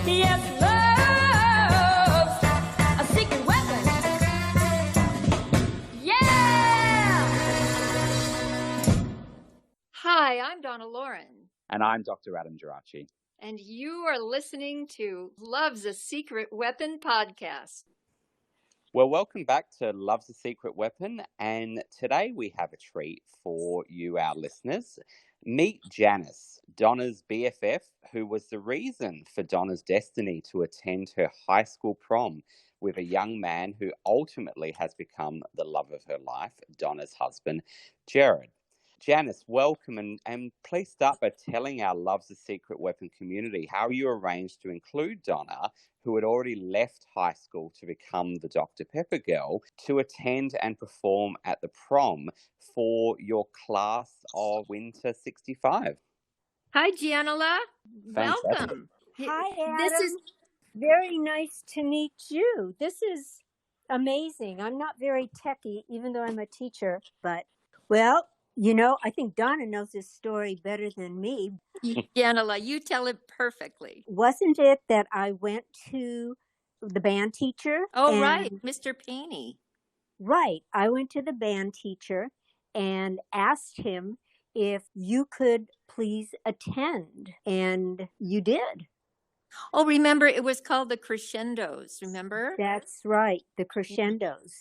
Yes, love's a secret weapon. Yeah! Hi, I'm Donna Loren. And I'm Dr Adam Gerace. And you are listening to Love's a Secret Weapon podcast. Well, welcome back to Love's a Secret Weapon. And today we have a treat for you, our listeners. Meet Janis, Donna's BFF, who was the reason for Donna's destiny to attend her high school prom with a young man who ultimately has become the love of her life, Donna's husband, Jared. Janis, welcome, and please start by telling our Love's a Secret Weapon community how you arranged to include Donna, who had already left high school to become the Dr. Pepper girl, to attend and perform at the prom for your class of Winter 65. Hi, Gianola. Fantastic. Welcome. Hi, Adam. This is very nice to meet you. This is amazing. I'm not very techie, even though I'm a teacher, but, well, you know, I think Donna knows this story better than me. Gianola. You tell it perfectly. Wasn't it that I went to the band teacher? Oh, right. Mr. Payne. Right. I went to the band teacher and asked him if you could please attend. And you did. Oh, remember, it was called the Crescendos, remember? That's right. The Crescendos.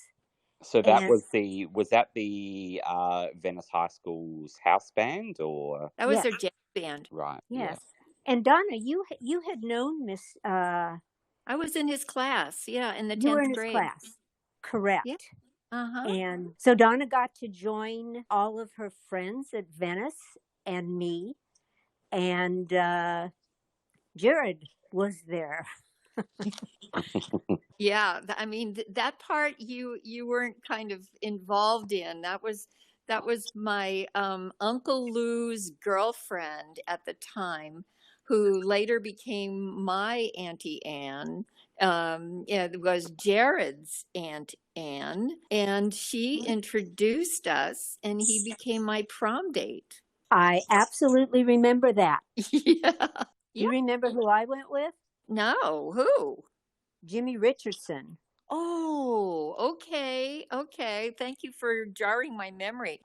So that was that the Venice High School's house band, or that was their jazz band, right? Yes. Yeah. And Donna, you had known Miss. I was in his class, in the 10th grade. You were in his class, correct? Yeah. Uh-huh. And so Donna got to join all of her friends at Venice and me, and Jared was there. Yeah, I mean that part you weren't kind of involved in. That was my Uncle Lou's girlfriend at the time, who later became my Auntie Anne. It was Jared's Aunt Anne, and she introduced us, and he became my prom date. I absolutely remember that. Yeah. You remember who I went with? No, who? Jimmy Richardson. Oh, okay. Thank you for jarring my memory.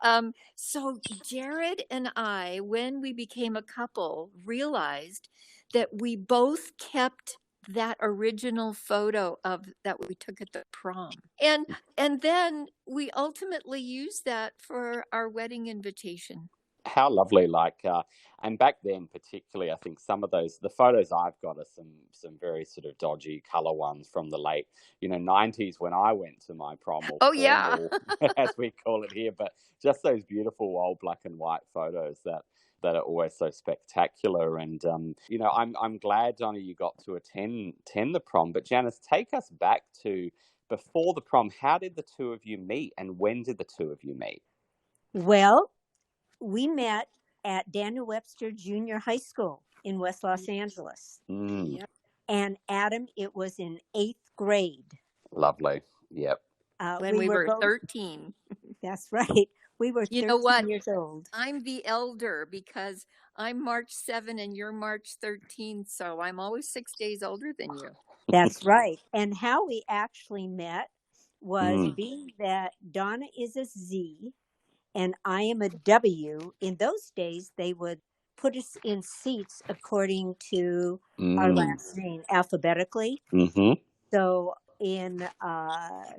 So Jared and I, when we became a couple, realized that we both kept that original photo that we took at the prom. And then we ultimately used that for our wedding invitation. How lovely. And back then particularly, I think some of the photos I've got are some very sort of dodgy color ones from the late 90s when I went to my prom, or formal, as we call it here, but just those beautiful old black and white photos that are always so spectacular. And I'm glad, Donna, you got to attend the prom. But Janis, take us back to before the prom. How did the two of you meet, and when did the two of you meet? Well, we met at Daniel Webster Junior High School in West Los Angeles. Mm. Yep. And Adam, it was in 8th grade. Lovely. Yep. When we were 13. That's right. We were 13 years old. I'm the elder because I'm March 7 and you're March 13. So I'm always 6 days older than you. That's right. And how we actually met was being that Donna is a Z and I am a W. In those days, they would put us in seats according to our last name, alphabetically. Mm-hmm. So in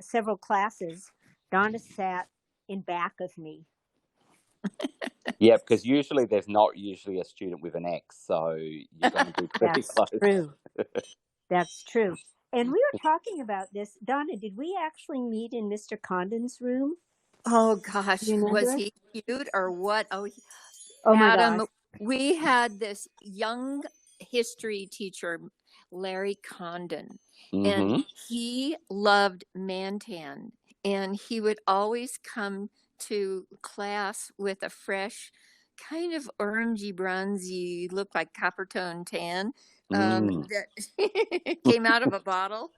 several classes, Donna sat in back of me. Yeah, because usually there's not a student with an X, so you're going to be pretty close. True. That's true. And we were talking about this. Donna, did we actually meet in Mr. Condon's room? Oh, gosh. Was he cute or what? Oh Adam, my gosh. We had this young history teacher, Larry Condon, and he loved Mantan. And he would always come to class with a fresh, kind of orangey, bronzy, looked like copper tone tan that came out of a bottle.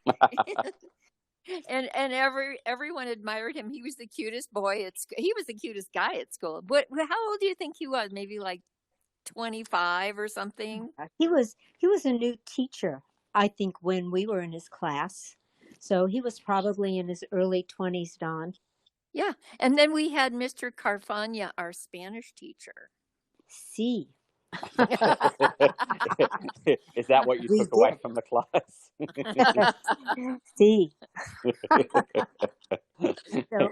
And everyone admired him. He was the cutest boy at school. He was the cutest guy at school. But how old do you think he was? Maybe like 25 or something? He was a new teacher. I think, when we were in his class. So he was probably in his early 20s, Don. Yeah. And then we had Mr. Carfagna, our Spanish teacher. See. Is that what you We took away did. from the class? See. So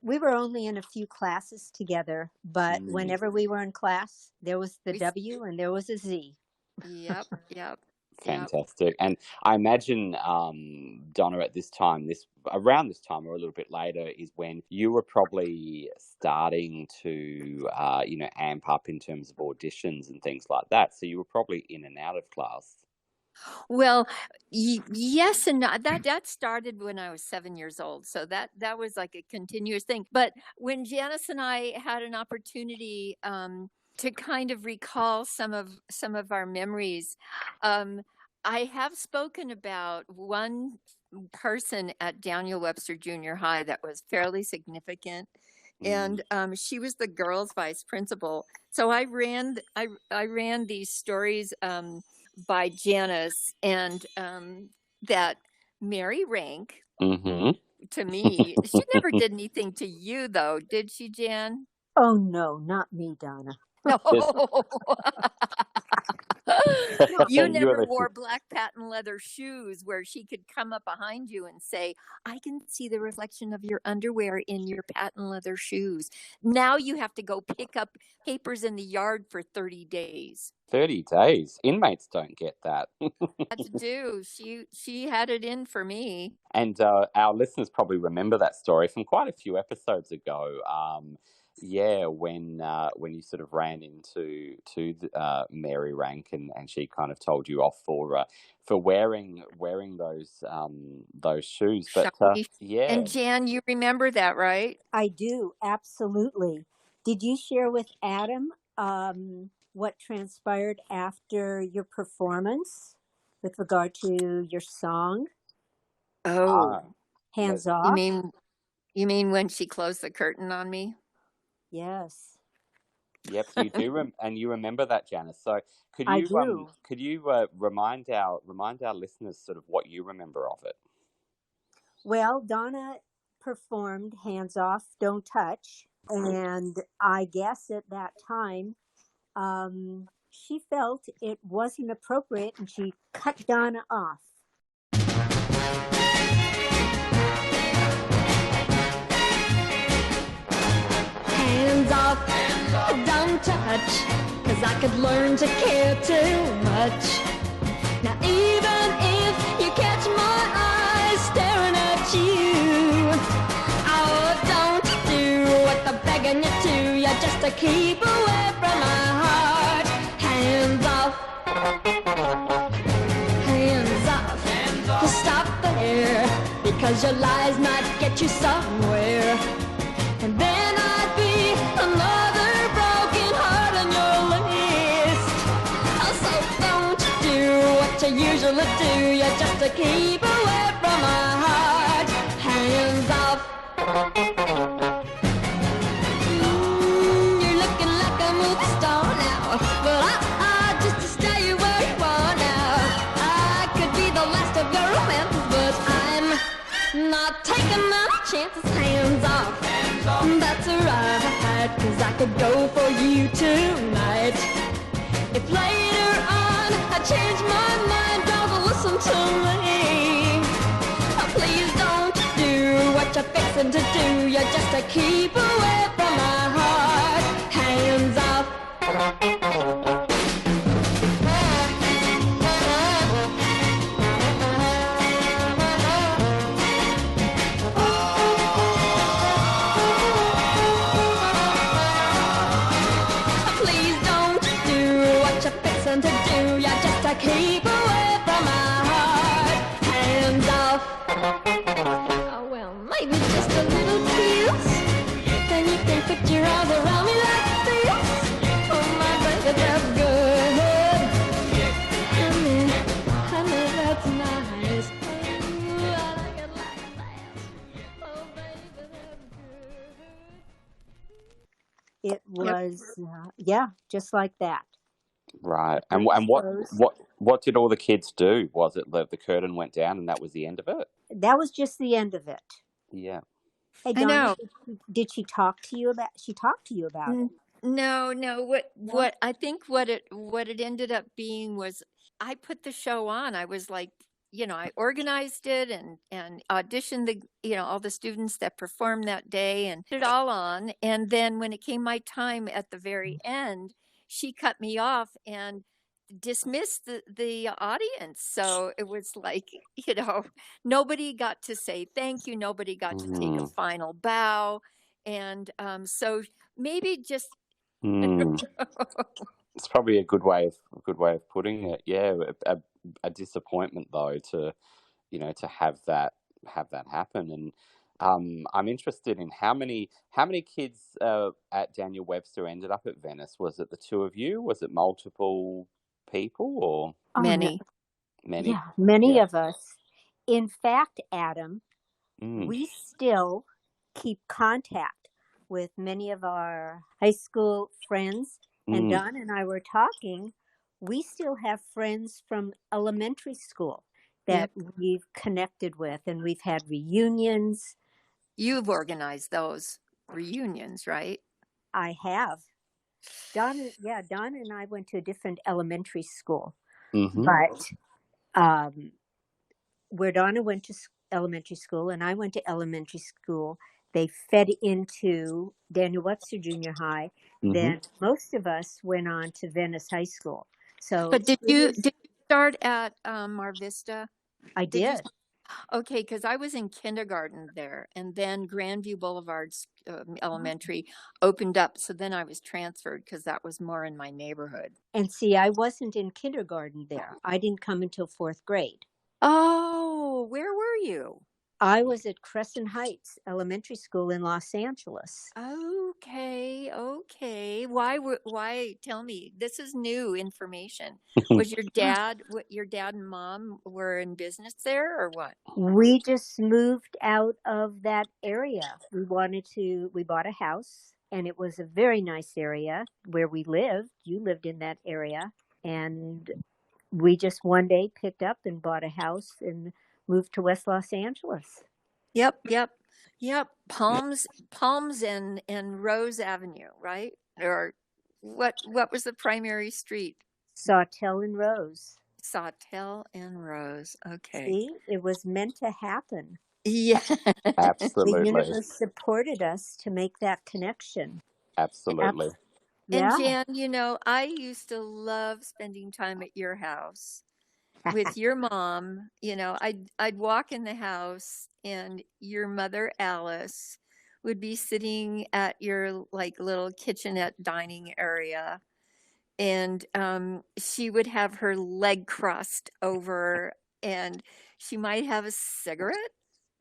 we were only in a few classes together, but whenever we were in class, there was the W and there was a Z. Yep, yep. Fantastic. And I imagine, Donna, at this time, around this time or a little bit later, is when you were probably starting to, amp up in terms of auditions and things like that. So you were probably in and out of class. Well, yes and no. That started when I was 7 years old. So that was like a continuous thing. But when Janis and I had an opportunity to kind of recall some of our memories, I have spoken about one person at Daniel Webster Junior High that was fairly significant. And she was the girls' vice principal. So I ran these stories by Janis, and that Mary Rank, to me, she never did anything to you, though, did she, Jan? Oh, no, not me, Donna. No. You never wore black patent leather shoes where she could come up behind you and say, I can see the reflection of your underwear in your patent leather shoes. Now you have to go pick up papers in the yard for 30 days. 30 days. Inmates don't get that. Had to do. She had it in for me. And our listeners probably remember that story from quite a few episodes ago. When you sort of ran into Mary Rank and she kind of told you off for wearing those shoes. But And Jan, you remember that, right? I do, absolutely. Did you share with Adam what transpired after your performance with regard to your song? Oh, Hands Off. You mean when she closed the curtain on me? Yes. Yep, you do, and you remember that, Janis. So could you remind our listeners sort of what you remember of it? Well, Donna performed Hands Off, Don't Touch, and I guess at that time she felt it wasn't appropriate, and she cut Donna off. Hands off, don't touch, 'cause I could learn to care too much. Now even if you catch my eyes staring at you, oh, don't do what they're begging you to, yeah, just to keep away from my heart. Hands off, hands off, to stop there, because your lies might get you somewhere. And then I'd be another broken heart on your list. Oh, so don't do what you usually do, yeah, just to keep away from my heart. Hands off. You're looking like a movie star now, but just to stay where you are now. I could be the last of your romance, but I'm not taking any chances. Hands off. That's right, 'cause I could go for you tonight. If later on I change my mind, don't listen to me. Oh, please don't do what you're fixing to do, yeah, just to keep away from my heart. Hands off. Keep away from my heart. Hands off. Oh, well, maybe just a little kiss. Then you can put your arms around me like this. Oh, my baby, that's good. Honey, that's nice. Ooh, I like it like that. Oh, baby, that's good. It was, just like that. Right. And What did all the kids do? Was it the curtain went down and that was the end of it? That was just the end of it. Yeah. Hey, I Donna, know. did she talk to you about? She talked to you about it. No. No? What I think what it ended up being was I put the show on. I was like, I organized it and auditioned the all the students that performed that day and put it all on. And then when it came my time at the very end, she cut me off and dismissed the audience. So it was like, nobody got to say thank you. Nobody got to take a final bow. And so maybe just it's probably a good way of putting it. Yeah, a disappointment though to have that happen. And I'm interested in how many kids at Daniel Webster ended up at Venice. Was it the two of you? Was it multiple people or many? Many. Yeah, many of us. In fact, Adam, we still keep contact with many of our high school friends. And Donna and I were talking. We still have friends from elementary school that we've connected with, and we've had reunions. You've organized those reunions, right? I have. Donna and I went to a different elementary school, but where Donna went to elementary school and I went to elementary school, they fed into Daniel Webster Junior High. Then most of us went on to Venice High School. So, but did you start at Mar Vista? I did. Okay, because I was in kindergarten there, and then Grandview Boulevard Elementary opened up. So then I was transferred because that was more in my neighborhood. And see, I wasn't in kindergarten there. I didn't come until 4th grade. Oh, where were you? I was at Crescent Heights Elementary School in Los Angeles. Okay. Why? Tell me. This is new information. Was your dad and mom were in business there or what? We just moved out of that area. We bought a house, and it was a very nice area where we lived. You lived in that area, and we just one day picked up and bought a house and moved to West Los Angeles. Yep. Palms and Rose Avenue, right? Or what was the primary street? Sawtell and Rose. Sawtell and Rose. Okay. See, it was meant to happen. Yeah. Absolutely. The universe supported us to make that connection. Absolutely. And Jan, I used to love spending time at your house with your mom. I'd walk in the house and your mother Alice would be sitting at your little kitchenette dining area, and she would have her leg crossed over and she might have a cigarette.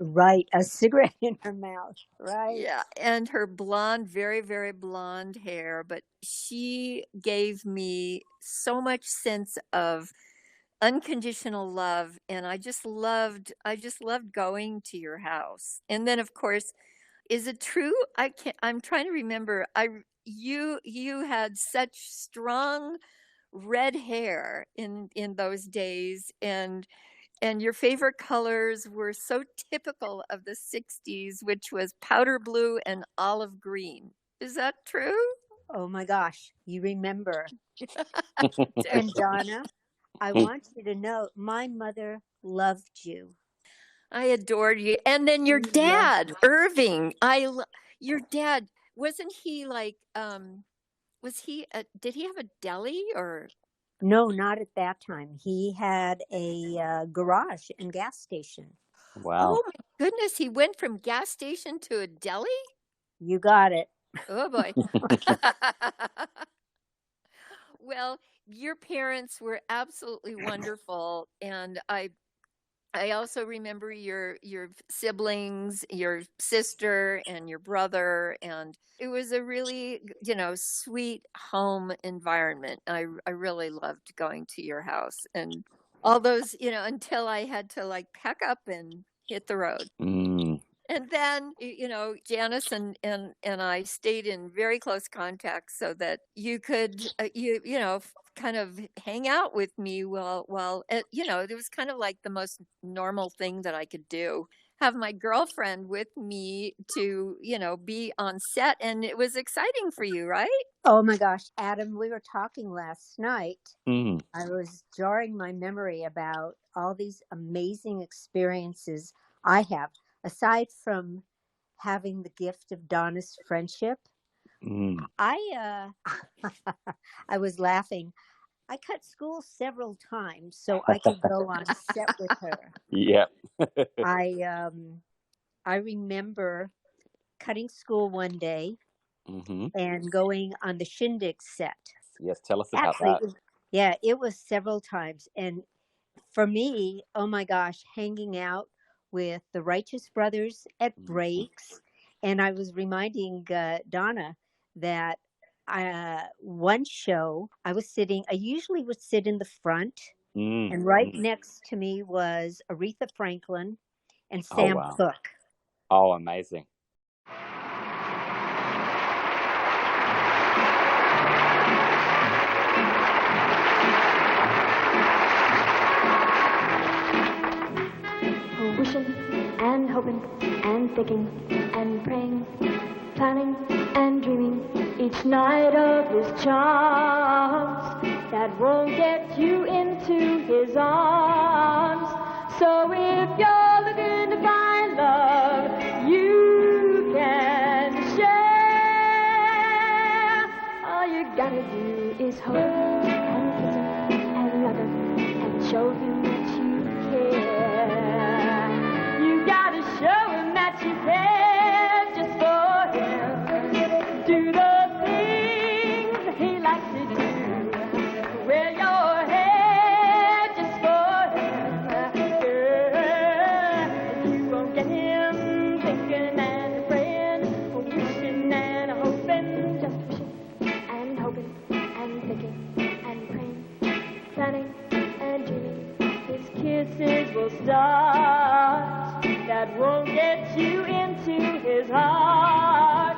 Right, a cigarette in her mouth, right? Yeah, and her blonde, very, very blonde hair, but she gave me so much sense of unconditional love, and I just loved going to your house. And then of course, is it true? I'm trying to remember. You had such strong red hair in those days, and your favorite colors were so typical of the 60s, which was powder blue and olive green. Is that true? Oh my gosh, you remember. And Donna, I want you to know my mother loved you. I adored you. And then your dad, Irving. Your dad, wasn't he did he have a deli or? No, not at that time. He had a garage and gas station. Wow. Oh my goodness, he went from gas station to a deli? You got it. Oh boy. Well, your parents were absolutely wonderful, and I also remember your siblings, your sister and your brother, and it was a really, sweet home environment. I really loved going to your house and all those, until I had to pack up and hit the road. And then, Janice and I stayed in very close contact so that you could, kind of hang out with me while it was kind of like the most normal thing that I could do. Have my girlfriend with me to, be on set. And it was exciting for you, right? Oh my gosh, Adam, we were talking last night. Mm. I was jarring my memory about all these amazing experiences I have, aside from having the gift of Donna's friendship. Mm. I was laughing. I cut school several times so I could go on set with her. Yeah. I remember cutting school one day and going on the Shindig set. Yes, tell us about that. It was several times. And for me, oh my gosh, hanging out with the Righteous Brothers at breaks. And I was reminding Donna that one show I usually would sit in the front, and right next to me was Aretha Franklin and Sam Cooke. Oh, amazing. Wishing and hoping and thinking and praying, planning and dreaming each night of his charms that won't get you into his arms. So if you're looking to find love, you can share. All you gotta do is hold and kiss him and love him and show him that you care. You gotta show him that you care just for him. Do the things he likes to do. Wear your hair just for him. Girl, you won't get him thinking and praying, wishing and hoping, just wishing and hoping and thinking and praying, planning and dreaming. His kisses will start. That won't get you into his heart.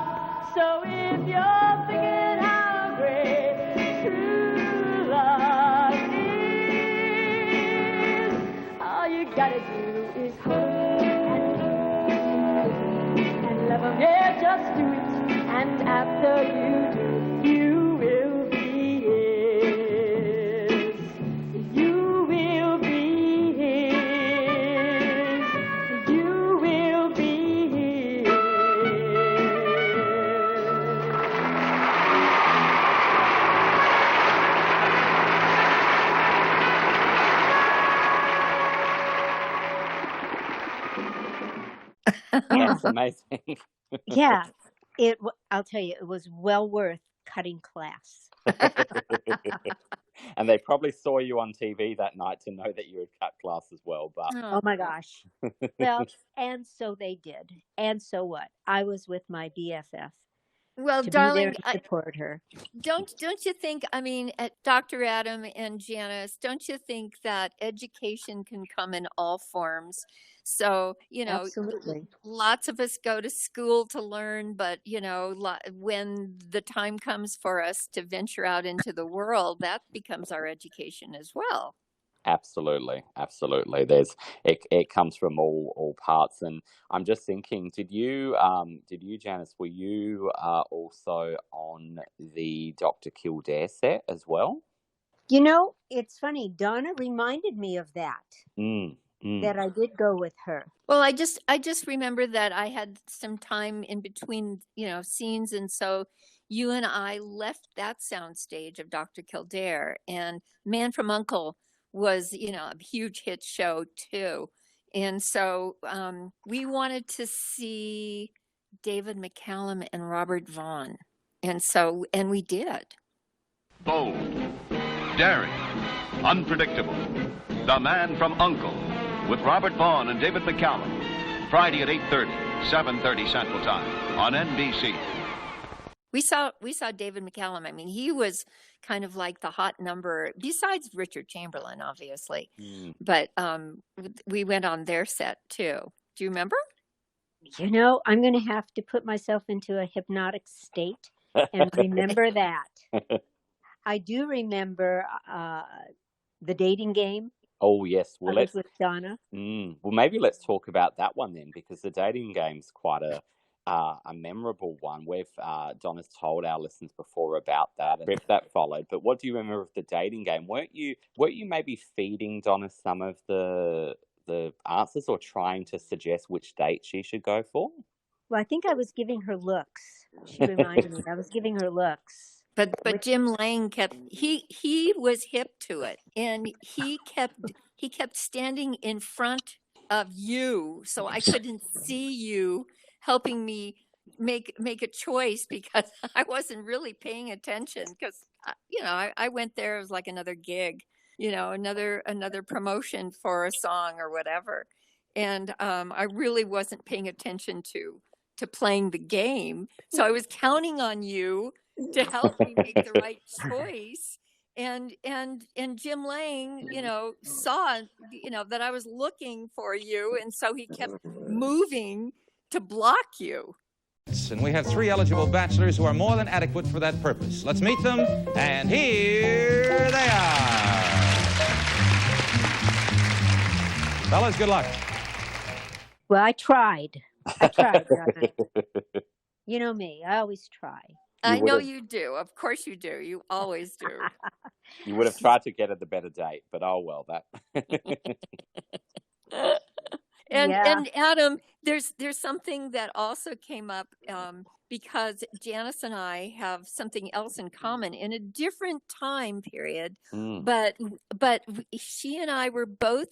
So if you're thinking how great true love is, all you gotta do is hold and love him. Yeah, just do it. And after you do, you will be his. You will be his. You will be his. That's amazing. Yeah, I'll tell you, it was well worth cutting class. And they probably saw you on TV that night to know that you had cut class as well. But Oh my gosh. Well, and so they did. And so what? I was with my BFF Well, to be there darling, to support her. don't you think, I mean, at Dr. Adam and Janis, don't you think that education can come in all forms? So, Absolutely. lots of us go to school to learn, but, when the time comes for us to venture out into the world, that becomes our education as well. absolutely. It comes from all parts. And I'm just thinking, did you Janice, were you also on the Dr. Kildare set as well? It's funny. Donna reminded me of that, Mm. that I did go with her. Well, I just remember that I had some time in between, scenes, and so you and I left that soundstage of Dr. Kildare, and Man from U.N.C.L.E. was, a huge hit show too, and so we wanted to see David McCallum and Robert Vaughn, and we did. Bold, daring, unpredictable. The Man from U.N.C.L.E. with Robert Vaughn and David McCallum. Friday at 8:30, 7:30 Central Time on NBC. We saw David McCallum. I mean, he was kind of like the hot number, besides Richard Chamberlain, obviously. But we went on their set too. Do you remember? You know, I'm going to have to put myself into a hypnotic state and remember that. I do remember the dating game. Oh, yes. Well, I was with Donna. Well, maybe let's talk about that one then, because the dating game's quite a memorable one. We've Donna's told our listeners before about that and if that followed. But what do you remember of the dating game? Weren't you maybe feeding Donna some of the answers or trying to suggest which date she should go for? Well, I think I was giving her looks. She reminded me. I was giving her looks. But Jim Lang he was hip to it, and he kept standing in front of you so I couldn't see you, helping me make a choice because I wasn't really paying attention because I went there, it was like another gig, another promotion for a song or whatever, and I really wasn't paying attention to playing the game, so I was counting on you to help me make the right choice. And Jim Lang, saw, that I was looking for you. And so he kept moving to block you. And we have 3 eligible bachelors who are more than adequate for that purpose. Let's meet them. And here they are. Fellas, good luck. Well, I tried. Donna. You know me. I always try. I know you do. Of course you do. You always do. You would have tried to get her the better date, but oh well, that. And Adam, there's something that also came up because Janice and I have something else in common in a different time period, but she and I were both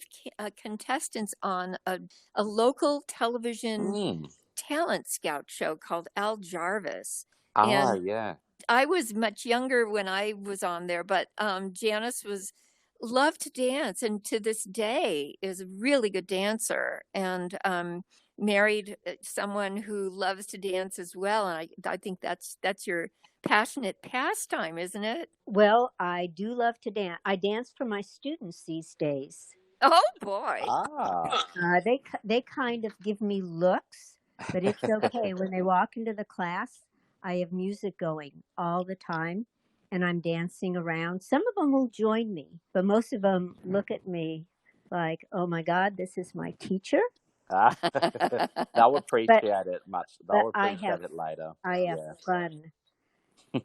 contestants on a local television talent scout show called Al Jarvis. Yeah. I was much younger when I was on there, but Janice loved to dance, and to this day is a really good dancer, and married someone who loves to dance as well. And I think that's your passionate pastime, isn't it? Well, I do love to dance. I dance for my students these days. Oh boy! They kind of give me looks, but it's okay. When they walk into the class, I have music going all the time, and I'm dancing around. Some of them will join me, but most of them look at me like, "Oh my God, this is my teacher." They'll appreciate it much. They'll appreciate it later. I have fun.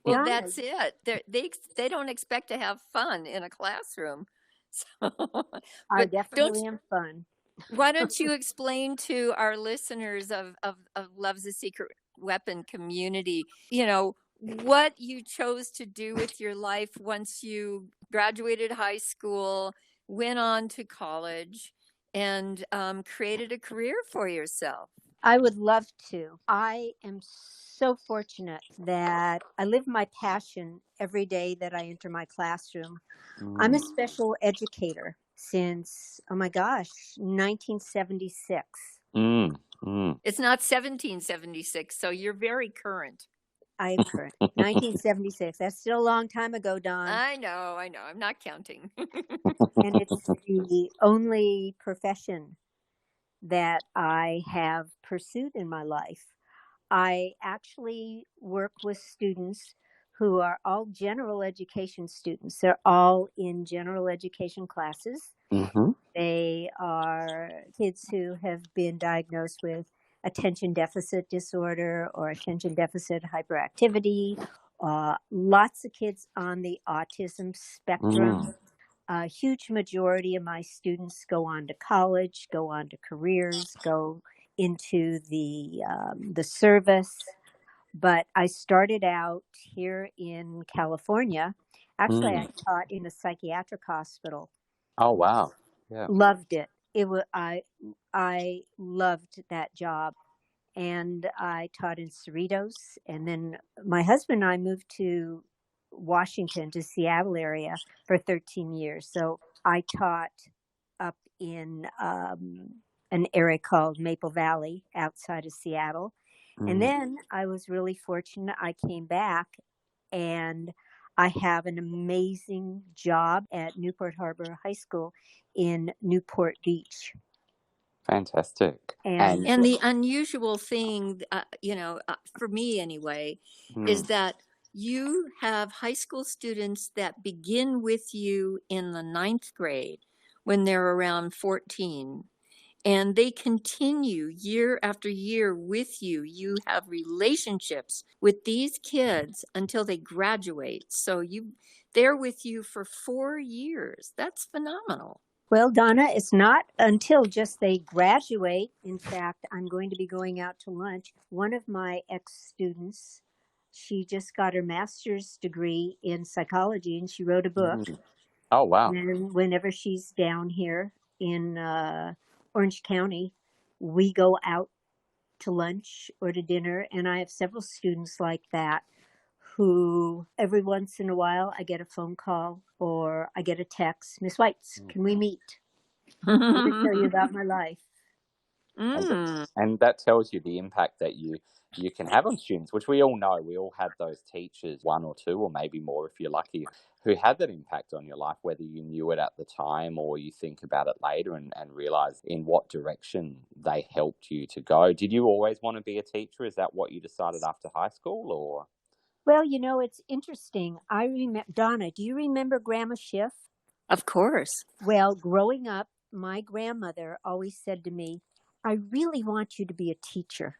Well, that's it. They don't expect to have fun in a classroom. So, I definitely am fun. Why don't you explain to our listeners of Love's a Secret Weapon community, what you chose to do with your life once you graduated high school, went on to college, and created a career for yourself? I would love to. I am so fortunate that I live my passion every day that I enter my classroom. I'm a special educator since, 1976. It's not 1776, so you're very current. I am current. 1976. That's still a long time ago, Don. I know. I'm not counting. And it's the only profession that I have pursued in my life. I actually work with students who are all general education students. They're all in general education classes. They are kids who have been diagnosed with attention deficit disorder or attention deficit hyperactivity. Lots of kids on the autism spectrum. A huge majority of my students go on to college, go on to careers, go into the service. But I started out here in California. Actually, I taught in a psychiatric hospital. Oh, wow. Yeah. Loved it. I loved that job. And I taught in Cerritos. And then my husband and I moved to Washington, to Seattle area for 13 years. So I taught up in an area called Maple Valley outside of Seattle. And then I was really fortunate. I came back and I have an amazing job at Newport Harbor High School in Newport Beach. Fantastic. And the unusual thing, for me anyway, is that you have high school students that begin with you in the 9th grade when they're around 14. And they continue year after year with you. You have relationships with these kids until they graduate. So they're with you for 4 years. That's phenomenal. Well, Donna, it's not until just they graduate. In fact, I'm going to be going out to lunch. One of my ex-students, she just got her master's degree in psychology, and she wrote a book. Oh, wow. And whenever she's down here in Orange County, we go out to lunch or to dinner. And I have several students like that who every once in a while I get a phone call or I get a text. Miss Weitz, can we meet? Let me tell you about my life. And that tells you the impact that you can have on students, which we all know. We all have those teachers, 1 or 2 or maybe more if you're lucky, who had that impact on your life, whether you knew it at the time or you think about it later and realize in what direction they helped you to go. Did you always want to be a teacher? Is that what you decided after high school, or? Well, it's interesting. I remember, Donna, do you remember Grandma Schiff? Of course. Well, growing up, my grandmother always said to me, I really want you to be a teacher.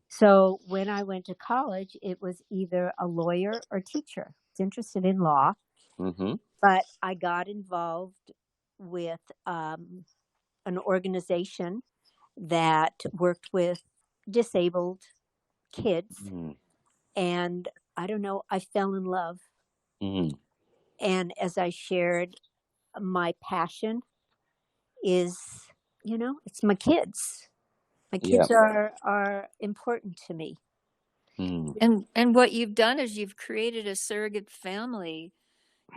So when I went to college, it was either a lawyer or teacher. I was interested in law, but I got involved with an organization that worked with disabled kids. And I don't know, I fell in love. And as I shared, my passion is, it's my kids. My kids are important to me. And what you've done is you've created a surrogate family,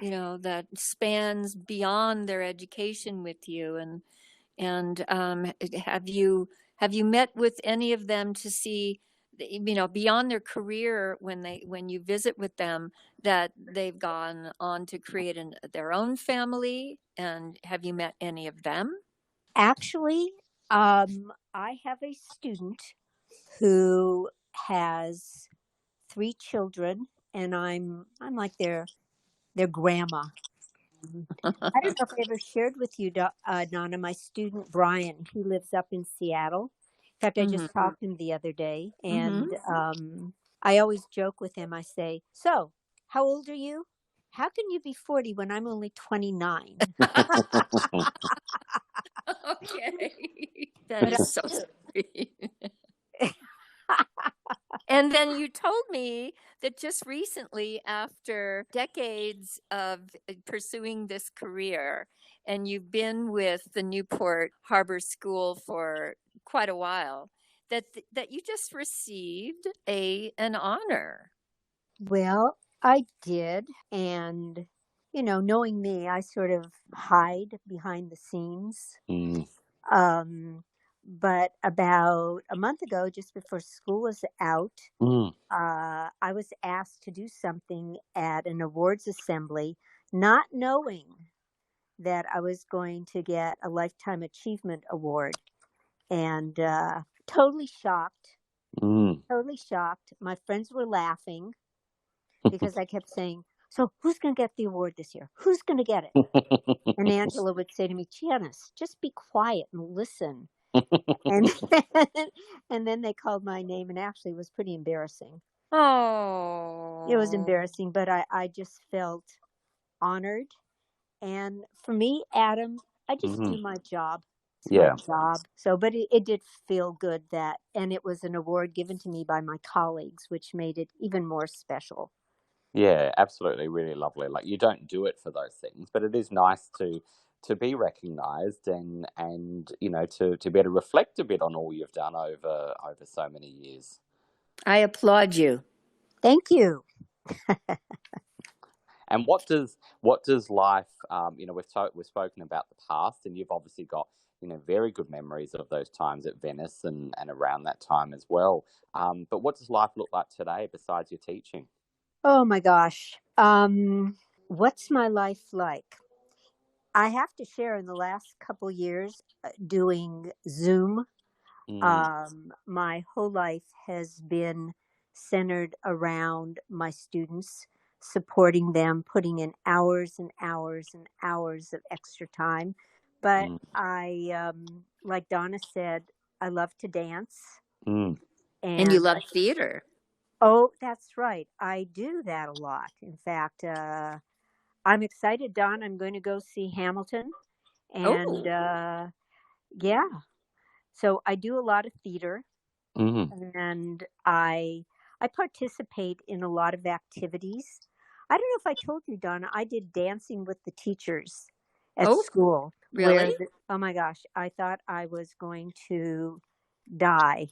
that spans beyond their education with you. And have you met with any of them to see, beyond their career when you visit with them, that they've gone on to create their own family? And have you met any of them? Actually, I have a student who has 3 children, and I'm like their grandma. I don't know if I ever shared with you, Donna, my student Brian. He lives up in Seattle. In fact, I just talked to him the other day, and I always joke with him. I say, "So, how old are you? How can you be 40 when I'm only 29?" Okay. That is so sweet. And then you told me that just recently, after decades of pursuing this career, and you've been with the Newport Harbor School for quite a while, that you just received an honor. Well, I did. And, knowing me, I sort of hide behind the scenes. But about a month ago, just before school was out, I was asked to do something at an awards assembly, not knowing that I was going to get a Lifetime Achievement Award. And totally shocked. Totally shocked. My friends were laughing because I kept saying, so who's going to get the award this year? Who's going to get it? And Angela would say to me, Janis, just be quiet and listen. And then they called my name, and actually it was pretty embarrassing. Oh. It was embarrassing, but I just felt honored. And for me, Adam, I just do my job. It's my job. So, but it did feel good and it was an award given to me by my colleagues, which made it even more special. Yeah, absolutely. Really lovely. Like, you don't do it for those things, but it is nice to be recognized and to be able to reflect a bit on all you've done over so many years. I applaud you. Thank you. And what does life, we've spoken about the past, and you've obviously got, very good memories of those times at Venice and around that time as well. But what does life look like today besides your teaching? Oh my gosh. What's my life like? I have to share in the last couple years doing Zoom. My whole life has been centered around my students, supporting them, putting in hours and hours and hours of extra time. But I, like Donna said, I love to dance. And you And love theater. oh, that's right. I do that a lot. In fact, I'm excited, Don. I'm going to go see Hamilton. And yeah, so I do a lot of theater. And I participate in a lot of activities. I don't know if I told you, Donna, I did dancing with the teachers at school. Really? Oh my gosh, I thought I was going to die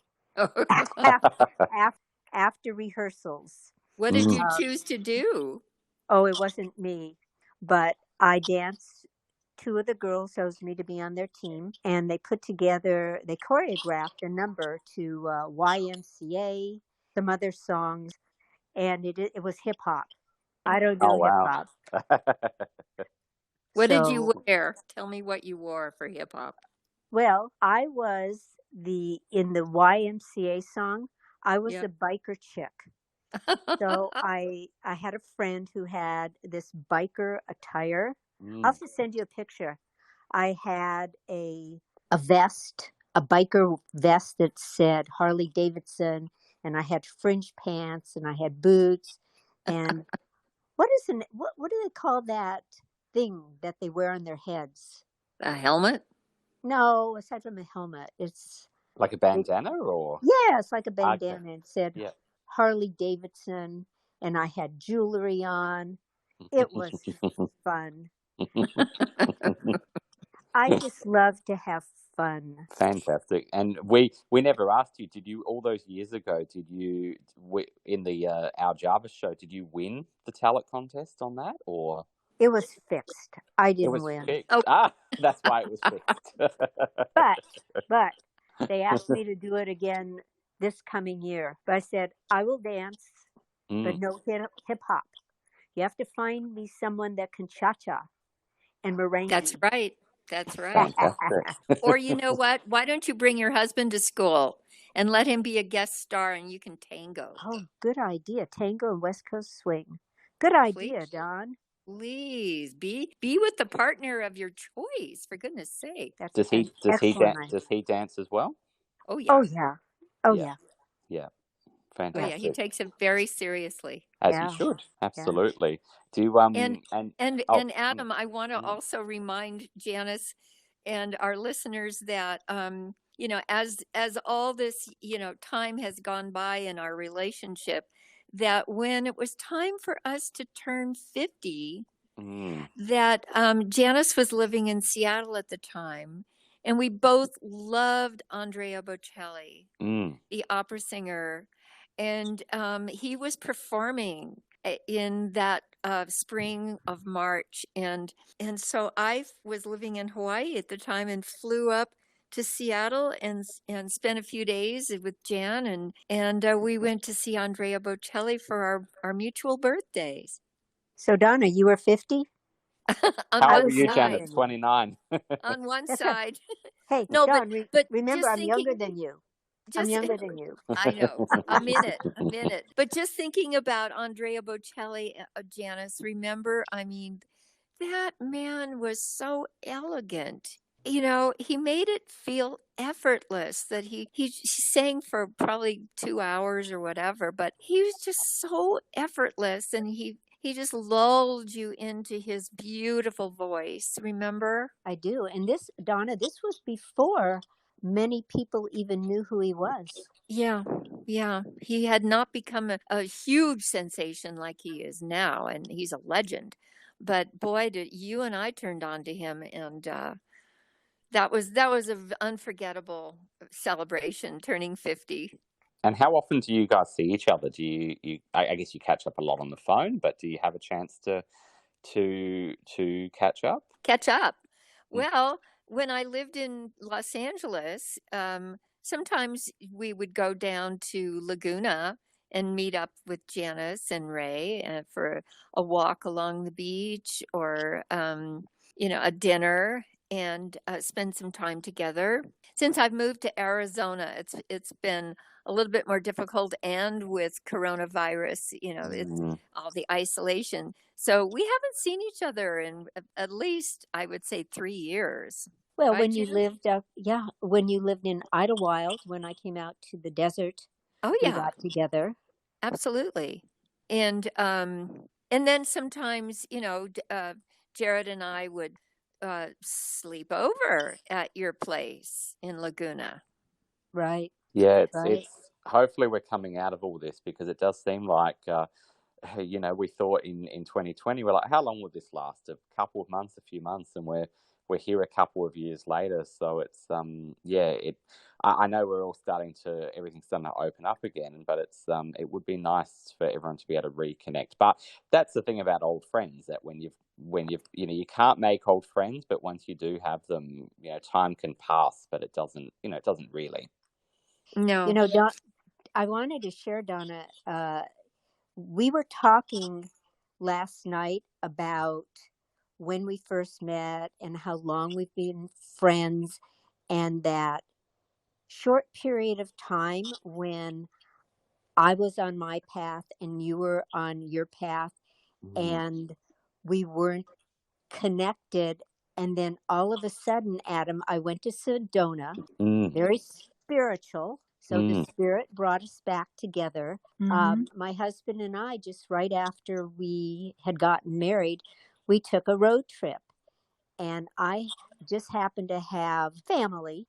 after rehearsals. What did you choose to do? Oh, it wasn't me, but I danced. Two of the girls chose me to be on their team, and they choreographed a number to YMCA, some other songs, and it was hip hop. I don't do hip hop. What did you wear? Tell me what you wore for hip hop. Well, I was in the YMCA song, I was a biker chick. So I had a friend who had this biker attire. I'll have to send you a picture. I had a vest, a biker vest that said Harley Davidson, and I had fringe pants, and I had boots, and what do they call that thing that they wear on their heads? A helmet? No, aside from a helmet, it's like a bandana, or yeah, it's like a bandana. Okay. It said Harley Davidson, and I had jewelry on. It was fun. I just love to have fun. Fantastic. And we never asked you, did you, all those years ago, in the Our Java show, did you win the talent contest on that, or? It was fixed. I didn't win. Fixed. Oh. That's why it was fixed. But they asked me to do it again this coming year. But I said, I will dance, but no hip hop. You have to find me someone that can cha-cha and merengue. That's right. That's right. Or you know what? Why don't you bring your husband to school and let him be a guest star, and you can tango? Oh, good idea. Tango and West Coast swing. Good idea, Don. Please be with the partner of your choice, for goodness sake. Does he dance as well? Oh yeah. Oh yeah. Oh yeah. Yeah. Fantastic. Oh yeah, he takes it very seriously. As he should. Absolutely. Yeah. Do and Adam, I want to also remind Janis and our listeners that you know, as all this, you know, time has gone by in our relationship, that when it was time for us to turn 50, that Janis was living in Seattle at the time, and we both loved Andrea Bocelli, the opera singer, and he was performing in that spring of March, and so I was living in Hawaii at the time and flew up to Seattle and spent a few days with Jan, and we went to see Andrea Bocelli for our mutual birthdays. So Donna, you were 50? How old were you, Janet? 29. On one side. Hey, no, Don, but remember, I'm younger than you. I'm younger than you. I know. A minute. But just thinking about Andrea Bocelli, Janis, remember, I mean, that man was so elegant. You know, he made it feel effortless, that he sang for probably 2 hours or whatever, but he was just so effortless, and he just lulled you into his beautiful voice. Remember? I do. And this, Donna, this was before many people even knew who he was. Yeah. He had not become a huge sensation like he is now, and he's a legend. But boy, you and I turned on to him, and that was an unforgettable celebration, turning 50. And how often do you guys see each other? Do you I guess you catch up a lot on the phone, but do you have a chance to catch up? Catch up. Well, when I lived in Los Angeles, sometimes we would go down to Laguna and meet up with Janis and Ray for a walk along the beach, or a dinner and spend some time together. Since I've moved to Arizona, it's been a little bit more difficult, and with coronavirus, it's all the isolation. So we haven't seen each other in at least, I would say, 3 years. Well, Right, when you Jan? lived when you lived in Idlewild, when I came out to the desert, Oh we yeah, got together. absolutely. And then sometimes, Jared and I would sleep over at your place in Laguna. Right. Yeah, Right. it's hopefully we're coming out of all this, because it does seem like we thought in 2020, we're like, how long will this last? A couple of months, a few months, and we're here a couple of years later. So it's I know we're all everything's starting to open up again, but it would be nice for everyone to be able to reconnect. But that's the thing about old friends, that when you've you can't make old friends, but once you do have them, time can pass, but it doesn't really. No. I wanted to share, Donna, we were talking last night about when we first met and how long we've been friends, and that short period of time when I was on my path and you were on your path, and we weren't connected. And then all of a sudden, Adam, I went to Sedona, very spiritual. So the spirit brought us back together. My husband and I, just right after we had gotten married, we took a road trip. And I just happened to have family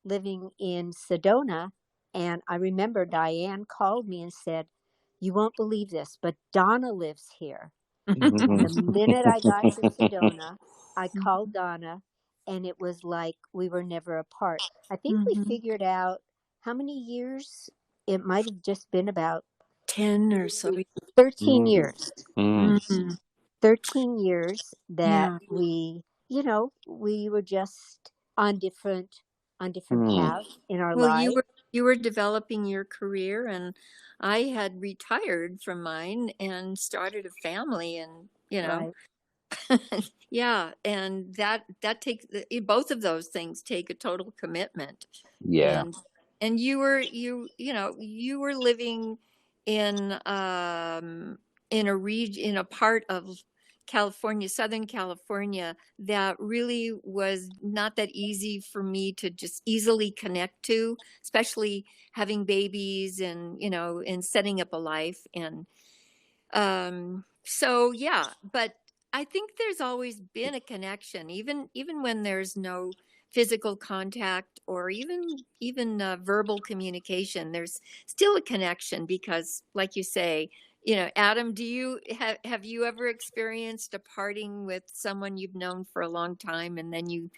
living in Sedona. And I remember Diane called me and said, "You won't believe this, but Donna lives here." And the minute I got to Sedona, I called Donna, and it was like we were never apart. I think we figured out how many years. It might have just been about 10 or so. 13 years. 13 years that Yeah. we were just on different paths in our Well, lives. you were developing your career, and I had retired from mine and started a family, and Right. yeah, and that takes both of those things take a total commitment. Yeah. And you were living in a region, in a part of California, Southern California, that really was not that easy for me to just easily connect to, especially having babies and and setting up a life. And so yeah, but I think there's always been a connection, even when there's no physical contact or even verbal communication. There's still a connection because, like you say, Adam, do you have you ever experienced a parting with someone you've known for a long time, and then you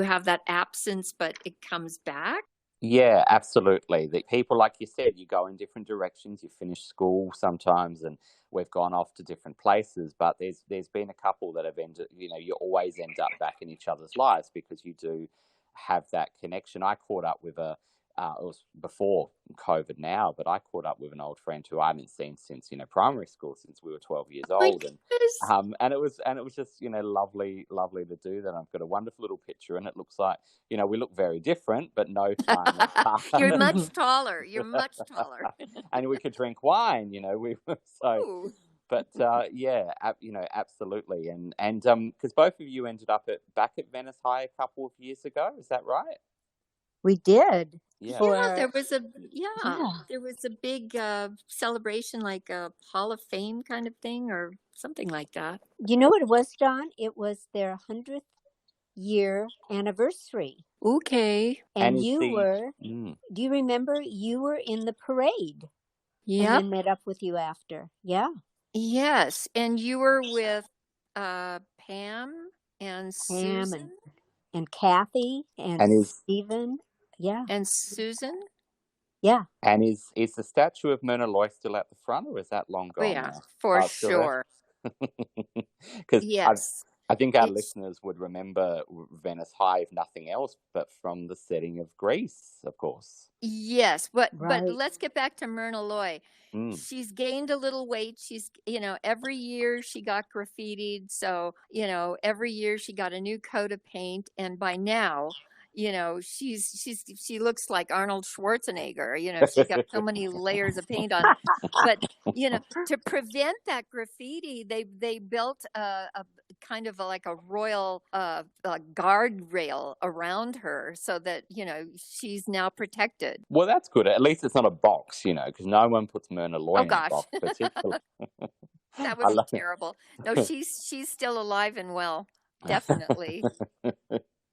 have that absence, but it comes back? Yeah, absolutely. The people, like you said, you go in different directions. You finish school sometimes, and we've gone off to different places. But there's been a couple that have ended. You always end up back in each other's lives because you do have that connection. I caught up with it was before COVID now, but I caught up with an old friend who I hadn't seen since primary school, since we were 12 years My old, and it was just lovely to do that. I've got a wonderful little picture, and it looks like we look very different, but no time has passed. You're much taller. You're much taller. And we could drink wine. We were so. Ooh. But yeah, absolutely, and because both of you ended up back at Venice High a couple of years ago, is that right? We did. Yeah. There was a big celebration, like a Hall of Fame kind of thing or something like that. You know what it was, Don? It was their 100th year anniversary. Okay. And you were, do you remember you were in the parade? Yeah. And then met up with you after. Yeah. Yes. And you were with Pam and Susan. And Kathy and Stephen. Yeah. And Susan. Yeah. And is the statue of Myrna Loy still at the front, or is that long gone? Oh, yeah, for sure. Because yes. I think our It's listeners would remember Venice High, if nothing else, but from the setting of Grease, of course. yes, but Right. let's get back to Myrna Loy. She's gained a little weight. She's, every year she got graffitied. So, every year she got a new coat of paint. And by now, she looks like Arnold Schwarzenegger. She's got so many layers of paint on. But, to prevent that graffiti, they built a kind of like a royal guardrail around her so that, she's now protected. Well, that's good. At least it's not a box, because no one puts Myrna Loy Oh in a gosh, box, particularly. that I would love be terrible. No, she's still alive and well, definitely.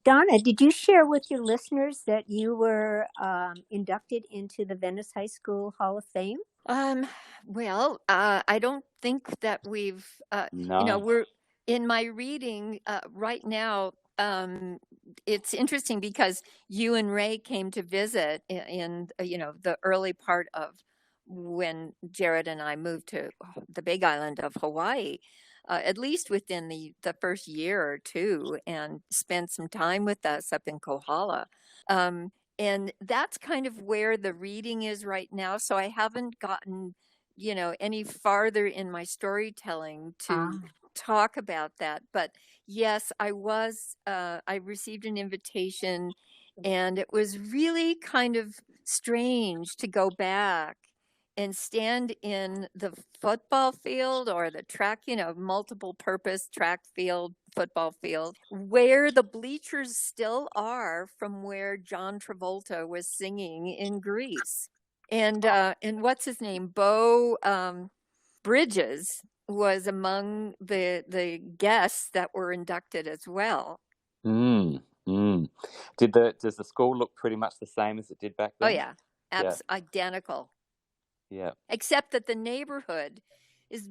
Donna, did you share with your listeners that you were inducted into the Venice High School Hall of Fame? Well, I don't think that we've, No. we're in my reading right now. It's interesting because you and Ray came to visit in the early part of when Jared and I moved to the Big Island of Hawaii. At least within the first year or two, and spent some time with us up in Kohala. And that's kind of where the reading is right now. So I haven't gotten, any farther in my storytelling to talk about that. But yes, I received an invitation, and it was really kind of strange to go back and stand in the football field or the track, multiple purpose track field, football field, where the bleachers still are from where John Travolta was singing in Grease. And what's his name? Bo Bridges was among the guests that were inducted as well. Does the school look pretty much the same as it did back then? Oh yeah, identical. Yeah. Except that the neighborhood is,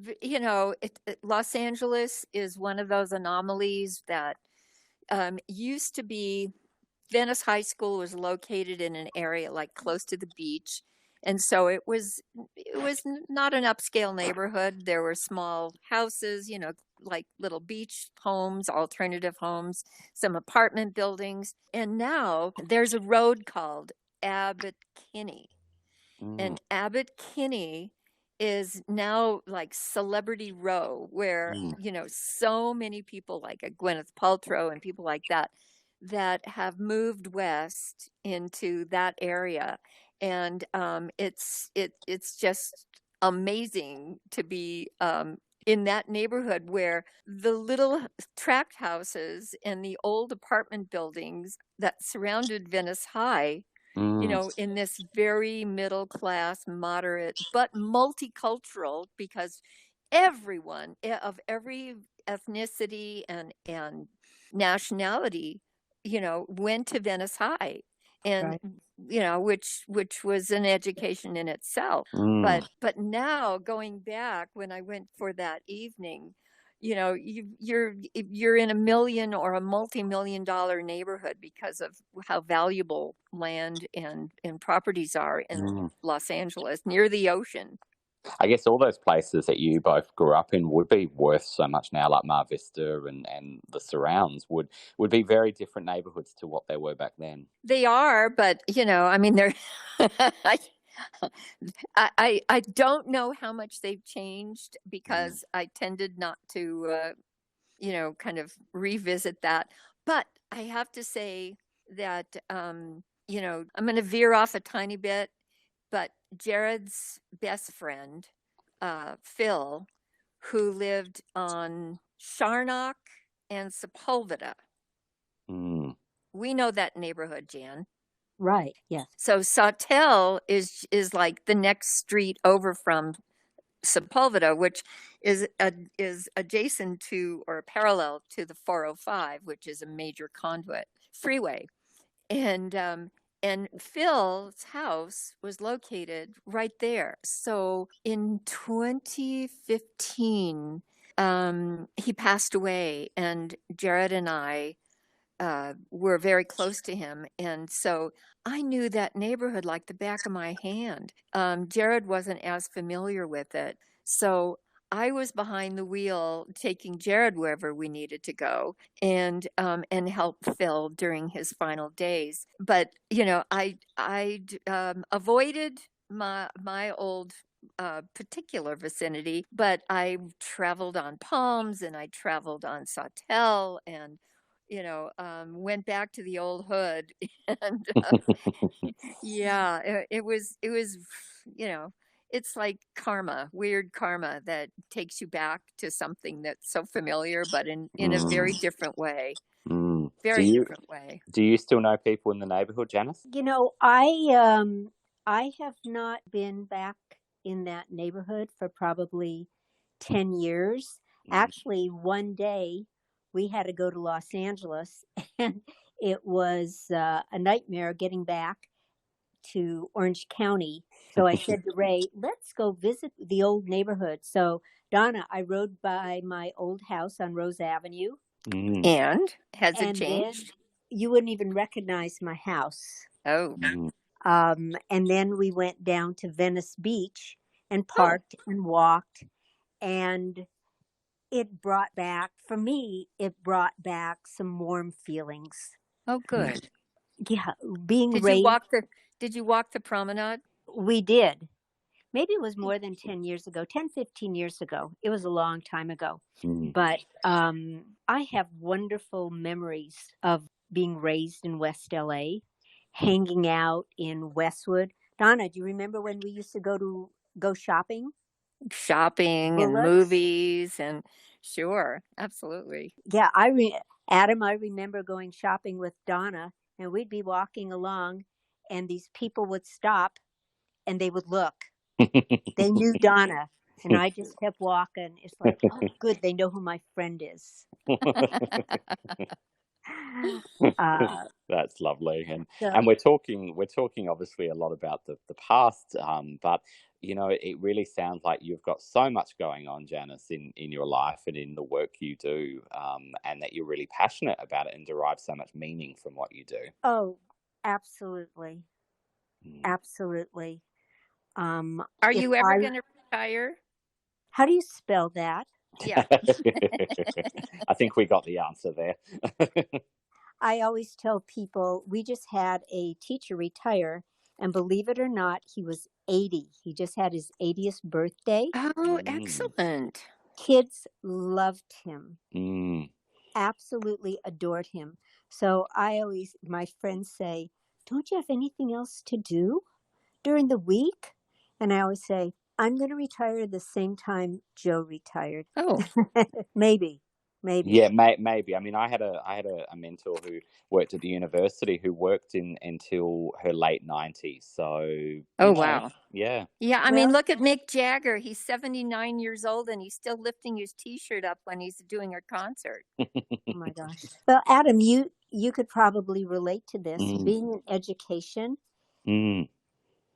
Los Angeles is one of those anomalies that used to be. Venice High School was located in an area like close to the beach. And so it was not an upscale neighborhood. There were small houses, like little beach homes, alternative homes, some apartment buildings. And now there's a road called Abbot Kinney. And Abbot Kinney is now like Celebrity Row, where, so many people like Gwyneth Paltrow and people like that have moved west into that area. And it's just amazing to be in that neighborhood where the little tract houses and the old apartment buildings that surrounded Venice High, in this very middle class, moderate, but multicultural, because everyone of every ethnicity and nationality, went to Venice High, and which was an education in itself. But now going back, when I went for that evening, you're in a million or a multi-million-dollar neighborhood because of how valuable land and properties are in Los Angeles near the ocean. I guess all those places that you both grew up in would be worth so much now, like Mar Vista and the surrounds would be very different neighborhoods to what they were back then. They are, but they're I don't know how much they've changed, because I tended not to kind of revisit that. But I have to say that I'm going to veer off a tiny bit, but Jared's best friend, Phil, who lived on Charnock and Sepulveda. We know that neighborhood, Jan. Right. Yes. So Sawtelle is like the next street over from Sepulveda, which is adjacent to or parallel to the 405, which is a major conduit freeway. And Phil's house was located right there. So in 2015, he passed away, and Jared and I were very close to him. And so I knew that neighborhood like the back of my hand. Jared wasn't as familiar with it. So I was behind the wheel taking Jared wherever we needed to go and help Phil during his final days. But, I avoided my old particular vicinity, but I traveled on Palms and I traveled on Sawtell and went back to the old hood and yeah, it was it's like karma, weird karma that takes you back to something that's so familiar, but in a very different way. Very different way. Do you still know people in the neighborhood, Janis? I have not been back in that neighborhood for probably 10 years. Actually, one day we had to go to Los Angeles, and it was a nightmare getting back to Orange County. So I said to Ray, let's go visit the old neighborhood. So, Donna, I rode by my old house on Rose Avenue. And has it changed? You wouldn't even recognize my house. Oh. And then we went down to Venice Beach and parked and walked. And it brought back some warm feelings. Oh, good. Yeah. Did you walk the promenade? We did. Maybe it was more than 10 years ago, 10, 15 years ago. It was a long time ago. But I have wonderful memories of being raised in West LA, hanging out in Westwood. Donna, do you remember when we used to go shopping? Shopping and movies and sure, absolutely. Yeah, Adam, I remember going shopping with Donna, and we'd be walking along and these people would stop and they would look. They knew Donna, and I just kept walking. It's like, oh, good, they know who my friend is. That's lovely, and we're talking obviously a lot about the past, but it really sounds like you've got so much going on, Janis, in your life and in the work you do, and that you're really passionate about it and derive so much meaning from what you do. Oh, absolutely, absolutely. Are you ever going to retire? How do you spell that? Yeah. I think we got the answer there. I always tell people we just had a teacher retire, and believe it or not, he was 80. He just had his 80th birthday. Oh, excellent. Kids loved him. Absolutely adored him. So my friends say, don't you have anything else to do during the week? And I always say, I'm going to retire the same time Joe retired. Oh, maybe. Yeah, maybe. I mean, I had a mentor who worked at the university who worked until her late 90s. So, wow. Yeah. Yeah, I mean, look at Mick Jagger. He's 79 years old and he's still lifting his T-shirt up when he's doing a concert. Oh my gosh. Well, Adam, you could probably relate to this. Being in education,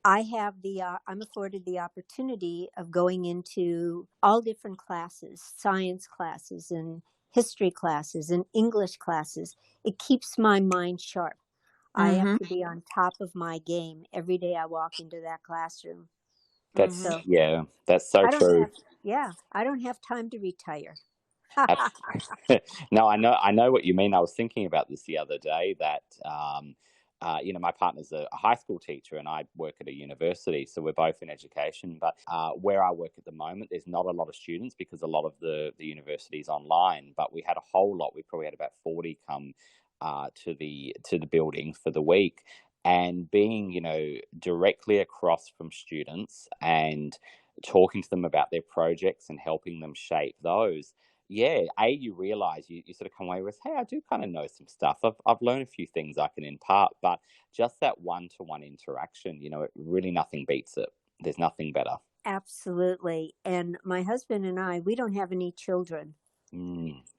I'm afforded the opportunity of going into all different classes, science classes and history classes and English classes. It keeps my mind sharp. I have to be on top of my game every day I walk into that classroom. That's so true. I don't have time to retire. No, I know what you mean. I was thinking about this the other day that my partner's a high school teacher and I work at a university, so we're both in education. But where I work at the moment, there's not a lot of students because a lot of the university is online. But we had a whole lot. We probably had about 40 come to the building for the week, and being directly across from students and talking to them about their projects and helping them shape those. Yeah, you realize you sort of come away with, hey, I do kind of know some stuff. I've learned a few things I can impart, but just that one-to-one interaction, it really nothing beats it. There's nothing better. Absolutely. And my husband and I, we don't have any children.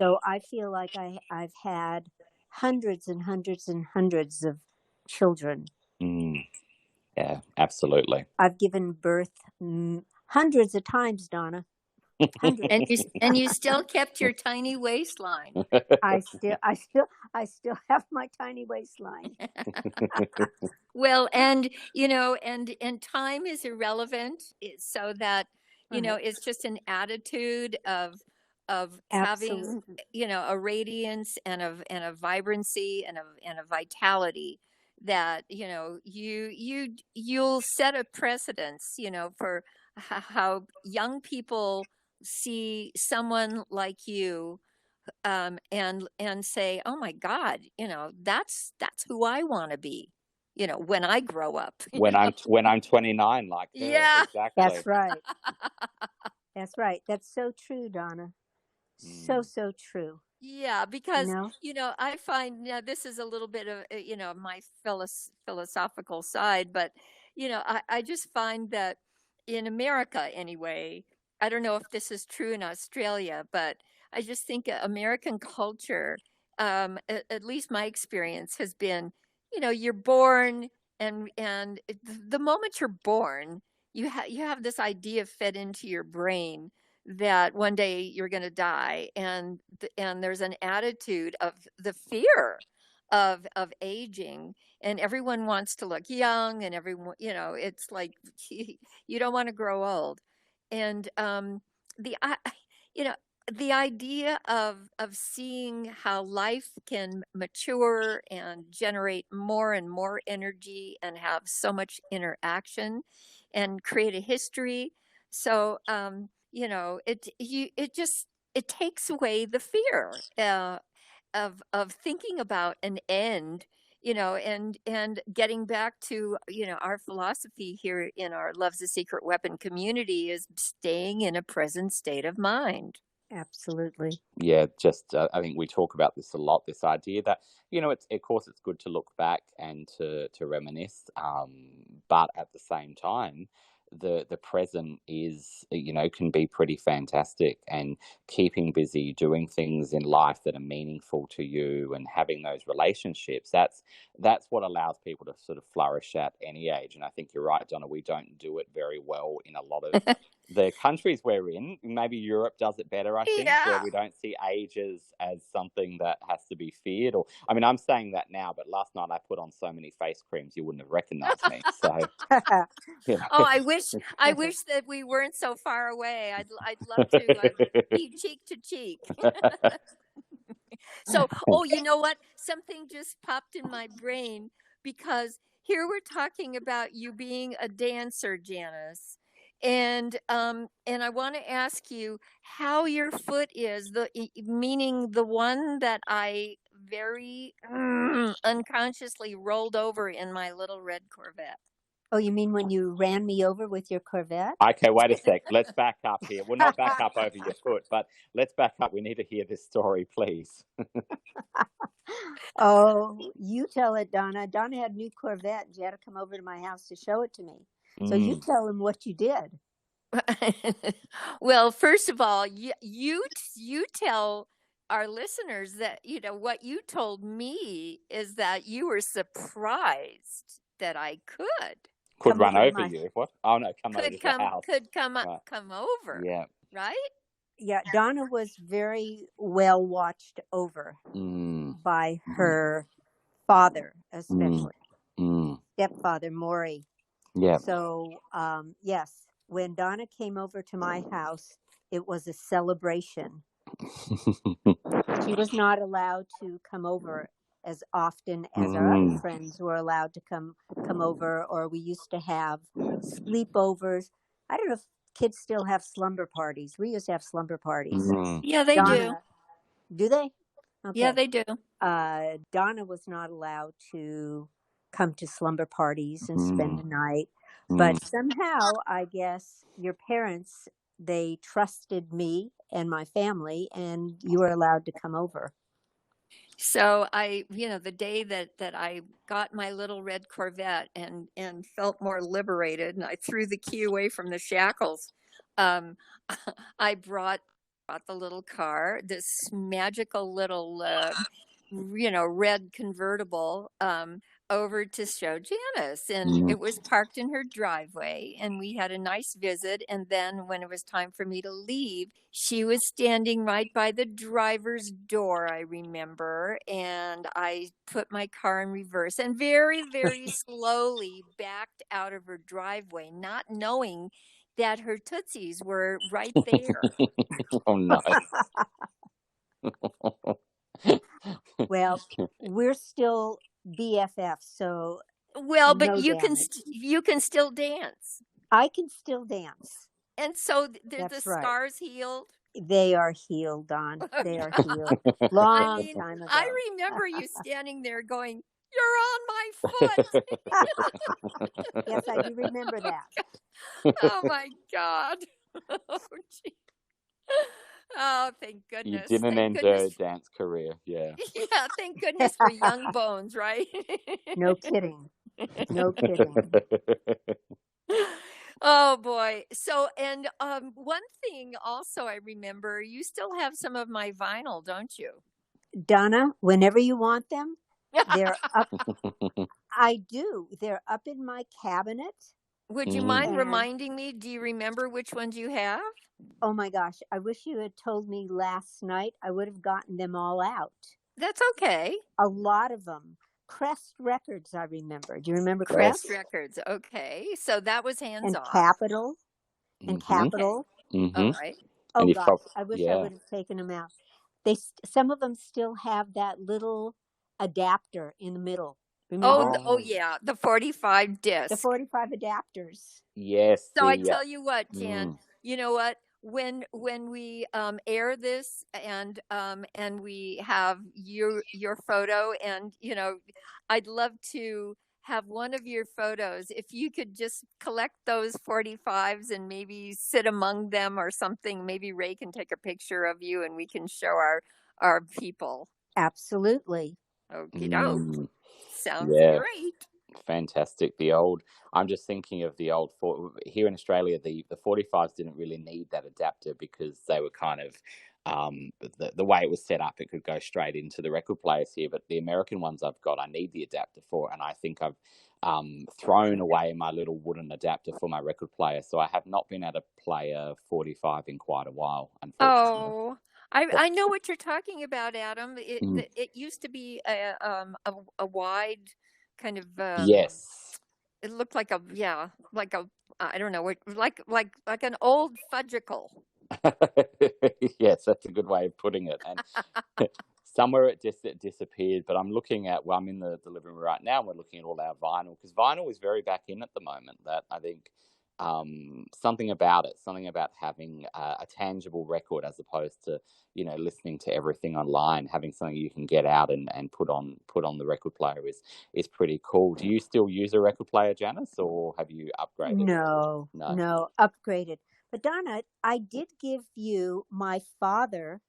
So I feel like I've had hundreds and hundreds and hundreds of children. Yeah, absolutely. I've given birth hundreds of times, Donna. And you still kept your tiny waistline. I still have my tiny waistline. Well, and time is irrelevant, so that You know, it's just an attitude of having, Absolutely. you know, a radiance and a vibrancy and a vitality that, you know, you'll set a precedence, you know, for how young people see someone like you, and say, oh my God, you know, that's who I want to be, you know, when I grow up. you When know? I'm 29, like her, Yeah. exactly. That's right. That's right. That's so true, Donna. So true. Yeah, You because, know? you know, I find, now this is a little bit of, you know, my philosophical side, but, you know, I just find that in America anyway, I don't know if this is true in Australia, but I just think American culture, at least my experience has been, you know, you're born, and the moment you're born, you have this idea fed into your brain that one day you're going to die, and there's an attitude of the fear of aging, and everyone wants to look young, and everyone, you know, it's like you don't want to grow old. And the I you know, the idea of seeing how life can mature and generate more and more energy and have so much interaction and create a history. So you know, it takes away the fear of thinking about an end, you know, and getting back to, you know, our philosophy here in our Love's a Secret Weapon community is staying in a present state of mind. Absolutely. Yeah, just I think we talk about this a lot. This idea that, you know, it's, of course it's good to look back and to reminisce, but at the same time, the present is, you know, can be pretty fantastic, and keeping busy, doing things in life that are meaningful to you, and having those relationships. That's what allows people to sort of flourish at any age. And I think you're right, Donna. We don't do it very well in a lot of the countries we're in. Maybe Europe does it better, I think, where Yeah. we don't see age as something that has to be feared. Or, I mean, I'm saying that now, but last night I put on so many face creams you wouldn't have recognized me. So, you Oh, know. I wish that we weren't so far away. I'd love to be cheek to cheek. So, oh, you know what? Something just popped in my brain, because here we're talking about you being a dancer, Janis. And I want to ask you how your foot is, meaning the one that I very unconsciously rolled over in my little red Corvette. Oh, you mean when you ran me over with your Corvette? Okay, wait a sec. Let's back up here. Well, not back up over your foot, but let's back up. We need to hear this story, please. Oh, you tell it, Donna. Donna had a new Corvette, and she had to come over to my house to show it to me. So you tell him what you did. Well, first of all, you tell our listeners that, you know, what you told me is that you were surprised that I could Could Come run over to over my- you. What? Oh no, come over to the house. Right. come over. Yeah. Right? Yeah, Donna was very well watched over by her father, especially stepfather, Maury. Yeah. So, yes, when Donna came over to my house, it was a celebration. She was not allowed to come over as often as our other friends were allowed to come over, or we used to have sleepovers. I don't know if kids still have slumber parties. We used to have slumber parties. Yeah, they Donna, do they? Okay. Yeah, they do. Donna was not allowed to come to slumber parties and spend the night. But somehow, I guess your parents, they trusted me and my family, and you were allowed to come over. So you know, the day that I got my little red Corvette and felt more liberated, and I threw the key away from the shackles, I brought the little car, this magical little you know, red convertible, over to show Janis, and it was parked in her driveway, and we had a nice visit. And then when it was time for me to leave, she was standing right by the driver's door, I remember, and I put my car in reverse and very, very slowly backed out of her driveway, not knowing that her Tootsies were right there. Oh, no. Well, we're still BFFs, so Well, but no damage. you can still dance. I can still dance. And so the That's right. scars healed. They are healed, Don. They are healed. I Long mean, time ago. I remember you standing there going, "You're on my foot." Yes, I do remember that. Oh my God. Oh, gee. Oh, thank You goodness. didn't Thank end a goodness. dance career, yeah. Yeah, thank goodness for young bones, right? No kidding. No kidding. Oh boy. So, and one thing also I remember, you still have some of my vinyl, don't you? Donna, whenever you want them, they're up. I do. They're up in my cabinet. Would you mind And- reminding me? Do you remember which ones you have? Oh my gosh, I wish you had told me last night. I would have gotten them all out. That's okay. A lot of them. Crest Records, I remember. Do you remember Crest? Crest Records. Okay. So that was hands And off. Capitol. And Capitol. All right. Oh And gosh, I wish I would have taken them out. Some of them still have that little adapter in the middle. Remember? Oh yeah, the 45 disc. The 45 adapters. Yes. So I tell you what, Jan, Mm. you know what? When we air this and we have your photo, and you know, I'd love to have one of your photos. If you could just collect those 45s and maybe sit among them or something, maybe Ray can take a picture of you and we can show our people. Absolutely. Okie doke. Mm. Sounds Yeah. great. Fantastic. I'm just thinking of the old, here in Australia, the 45s didn't really need that adapter because they were kind of, the way it was set up, it could go straight into the record players here. But the American ones I've got, I need the adapter for. And I think I've thrown away my little wooden adapter for my record player. So I have not been able to play a 45 in quite a while, unfortunately. Oh, I know what you're talking about, Adam. It used to be a wide kind of Yes. It looked like I don't know what like an old fudgicle. Yes, that's a good way of putting it. And somewhere it disappeared. But I'm in the living room right now, and we're looking at all our vinyl, because vinyl is very back in at the moment. That I think something about having a tangible record as opposed to, you know, listening to everything online, having something you can get out and put on the record player is pretty cool. Do you still use a record player, Janis, or have you upgraded? No, upgraded. But Donna, I did give you, my father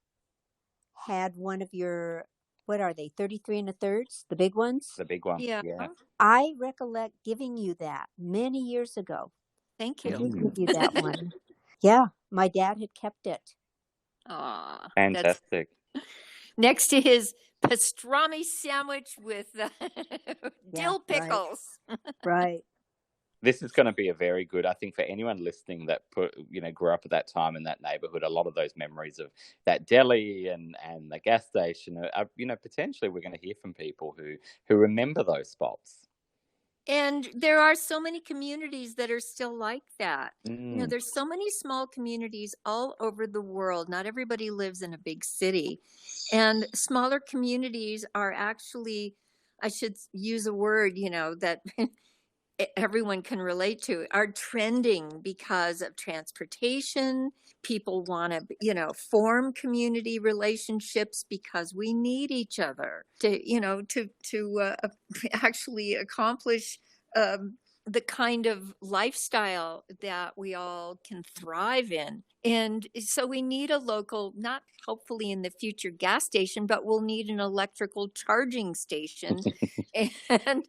had one of your, what are they, 33 and a thirds, the big ones? The big one. Yeah. I recollect giving you that many years ago. Thank I you. did give you that one. Yeah, my dad had kept it. Aw, Fantastic. next to his pastrami sandwich with dill pickles. Right. This is going to be a very good, I think, for anyone listening that grew up at that time in that neighborhood. A lot of those memories of that deli and the gas station, potentially we're going to hear from people who remember those spots. And there are so many communities that are still like that. You know, Mm. there's so many small communities all over the world. Not everybody lives in a big city. And smaller communities are actually, I should use a word, that everyone can relate to, are trending because of transportation. People want to, form community relationships because we need each other to actually accomplish the kind of lifestyle that we all can thrive in. And so we need a local, not hopefully in the future gas station, but we'll need an electrical charging station and,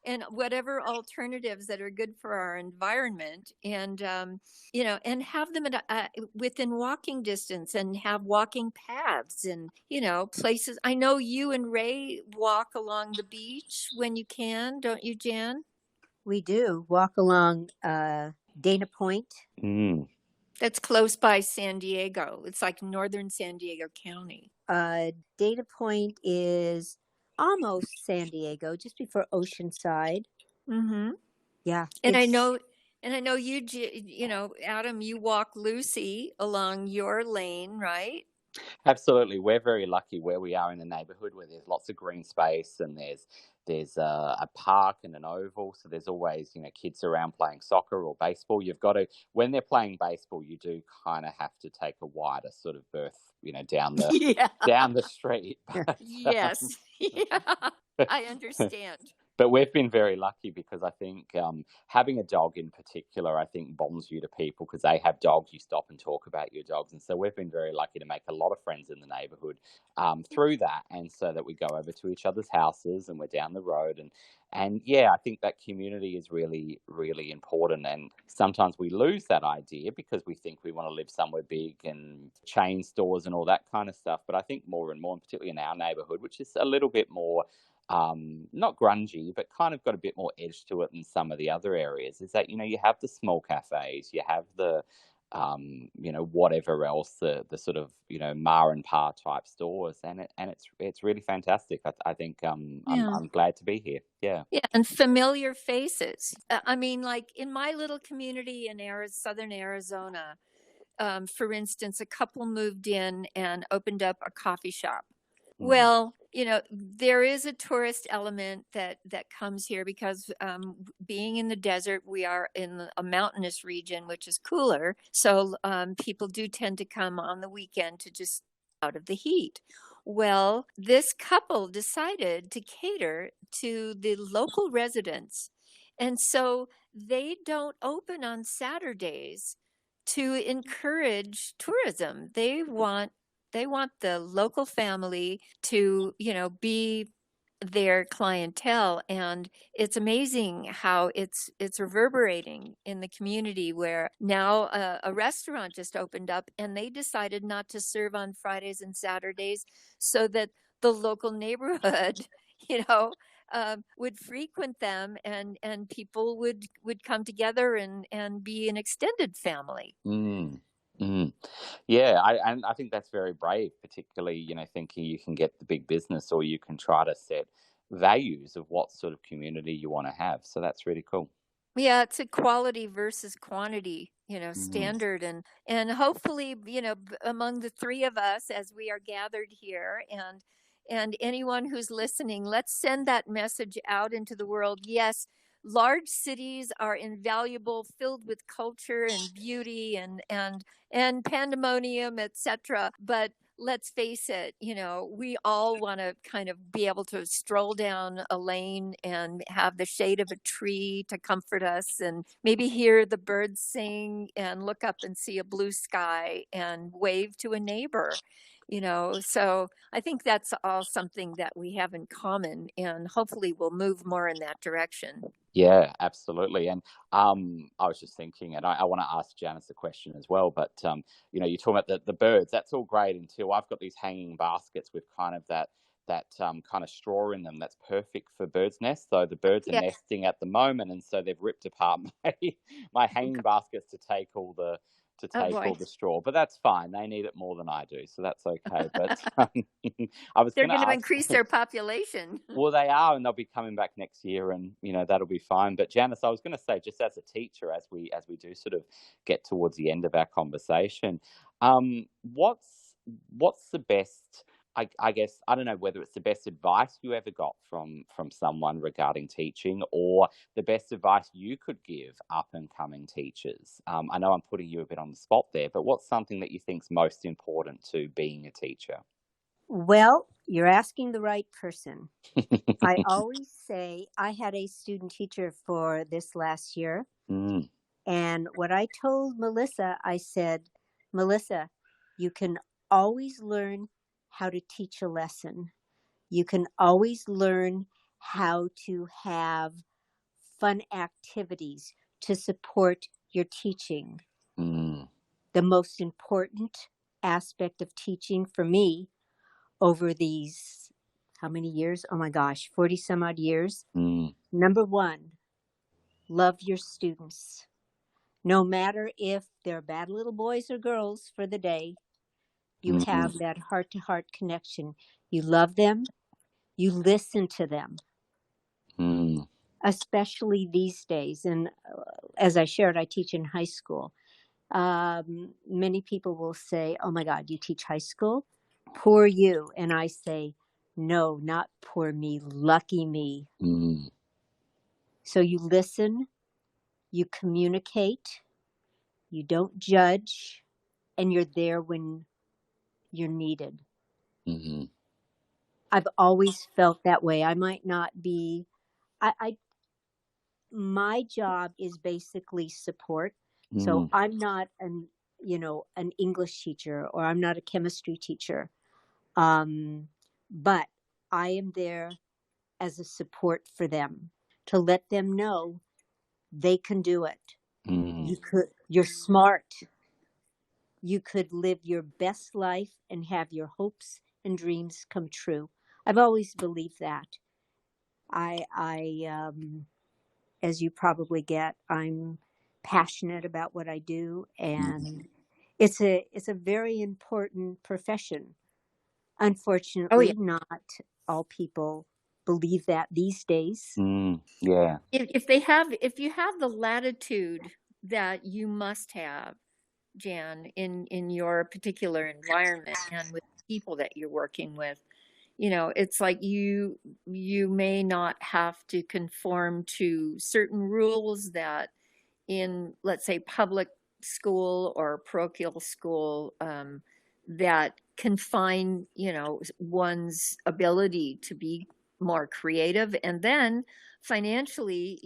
and whatever alternatives that are good for our environment, and, and have them within walking distance, and have walking paths and, places. I know you and Ray walk along the beach when you can, don't you, Jan? We do walk along Dana Point. Mm. That's close by San Diego. It's like northern San Diego County. Dana Point is almost San Diego, just before Oceanside. Mm-hmm. Yeah. And I know And I know Adam, you walk Lucy along your lane, right? Absolutely. We're very lucky where we are in the neighborhood, where there's lots of green space, and there's a park and an oval. So there's always, kids around playing soccer or baseball. You've got to, when they're playing baseball, you do kind of have to take a wider sort of berth, down the Yeah. down the street. But, Yes. Yeah. I understand. But we've been very lucky because I think having a dog in particular, I think bonds you to people because they have dogs. You stop and talk about your dogs. And so we've been very lucky to make a lot of friends in the neighborhood through that. And so that we go over to each other's houses and we're down the road. And yeah, I think that community is really, really important. And sometimes we lose that idea because we think we want to live somewhere big and chain stores and all that kind of stuff. But I think more and more, and particularly in our neighborhood, which is a little bit more not grungy, but kind of got a bit more edge to it than some of the other areas, is that, you have the small cafes, you have the, whatever else, the sort of, ma and pa type stores. And it's really fantastic. I think I'm glad to be here. Yeah. Yeah. And familiar faces. I mean, like in my little community in southern Arizona, for instance, a couple moved in and opened up a coffee shop. Well, there is a tourist element that comes here because being in the desert, we are in a mountainous region, which is cooler. So people do tend to come on the weekend to just out of the heat. Well, this couple decided to cater to the local residents. And so they don't open on Saturdays to encourage tourism. They want the local family to, be their clientele. And it's amazing how it's reverberating in the community where now a restaurant just opened up and they decided not to serve on Fridays and Saturdays so that the local neighborhood, would frequent them and people would come together and be an extended family. Yeah, I think that's very brave, particularly, thinking you can get the big business or you can try to set values of what sort of community you want to have. So that's really cool. Yeah, it's a quality versus quantity, standard. And hopefully, among the three of us as we are gathered here and anyone who's listening, let's send that message out into the world. Yes, large cities are invaluable, filled with culture and beauty and pandemonium, etc. But let's face it, we all want to kind of be able to stroll down a lane and have the shade of a tree to comfort us and maybe hear the birds sing and look up and see a blue sky and wave to a neighbor. So I think that's all something that we have in common, and hopefully we'll move more in that direction. Yeah, absolutely. And I was just thinking, and I want to ask Janice a question as well, but, you're talking about the birds. That's all great until I've got these hanging baskets with kind of that kind of straw in them that's perfect for birds' nests. So the birds are nesting at the moment, and so they've ripped apart my hanging baskets to take all the straw, but that's fine. They need it more than I do, so that's okay. But they're going to increase their population. Well, they are, and they'll be coming back next year, and that'll be fine. But Janice, I was going to say, just as a teacher, as we do sort of get towards the end of our conversation, what's the best? I guess, I don't know whether it's the best advice you ever got from someone regarding teaching or the best advice you could give up and coming teachers. I know I'm putting you a bit on the spot there, but what's something that you think is most important to being a teacher? Well, you're asking the right person. I always say I had a student teacher for this last year. And what I told Melissa, I said, Melissa, you can always learn how to teach a lesson. You can always learn how to have fun activities to support your teaching. The most important aspect of teaching for me over these, how many years? Oh my gosh, 40 some odd years. Number one, love your students. No matter if they're bad little boys or girls for the day, you have that heart-to-heart connection. You love them. You listen to them. especially these days. And as I shared, I teach in high school. Many people will say, "Oh my God, you teach high school? Poor you." And I say, "No, not poor me, lucky me." Mm. So you listen, you communicate, you don't judge, and you're there when you're needed. Mm-hmm. I've always felt that way. I might not be, my job is basically support. So I'm not an English teacher, or I'm not a chemistry teacher. But I am there as a support for them, to let them know they can do it. You're smart. You could live your best life and have your hopes and dreams come true. I've always believed that. I as you probably get, I'm passionate about what I do, and it's a very important profession. Unfortunately, not all people believe that these days. Yeah. If you have the latitude that you must have, Jan, in your particular environment and with people that you're working with, it's like you may not have to conform to certain rules that in, let's say, public school or parochial school, that confine, one's ability to be more creative, and then financially,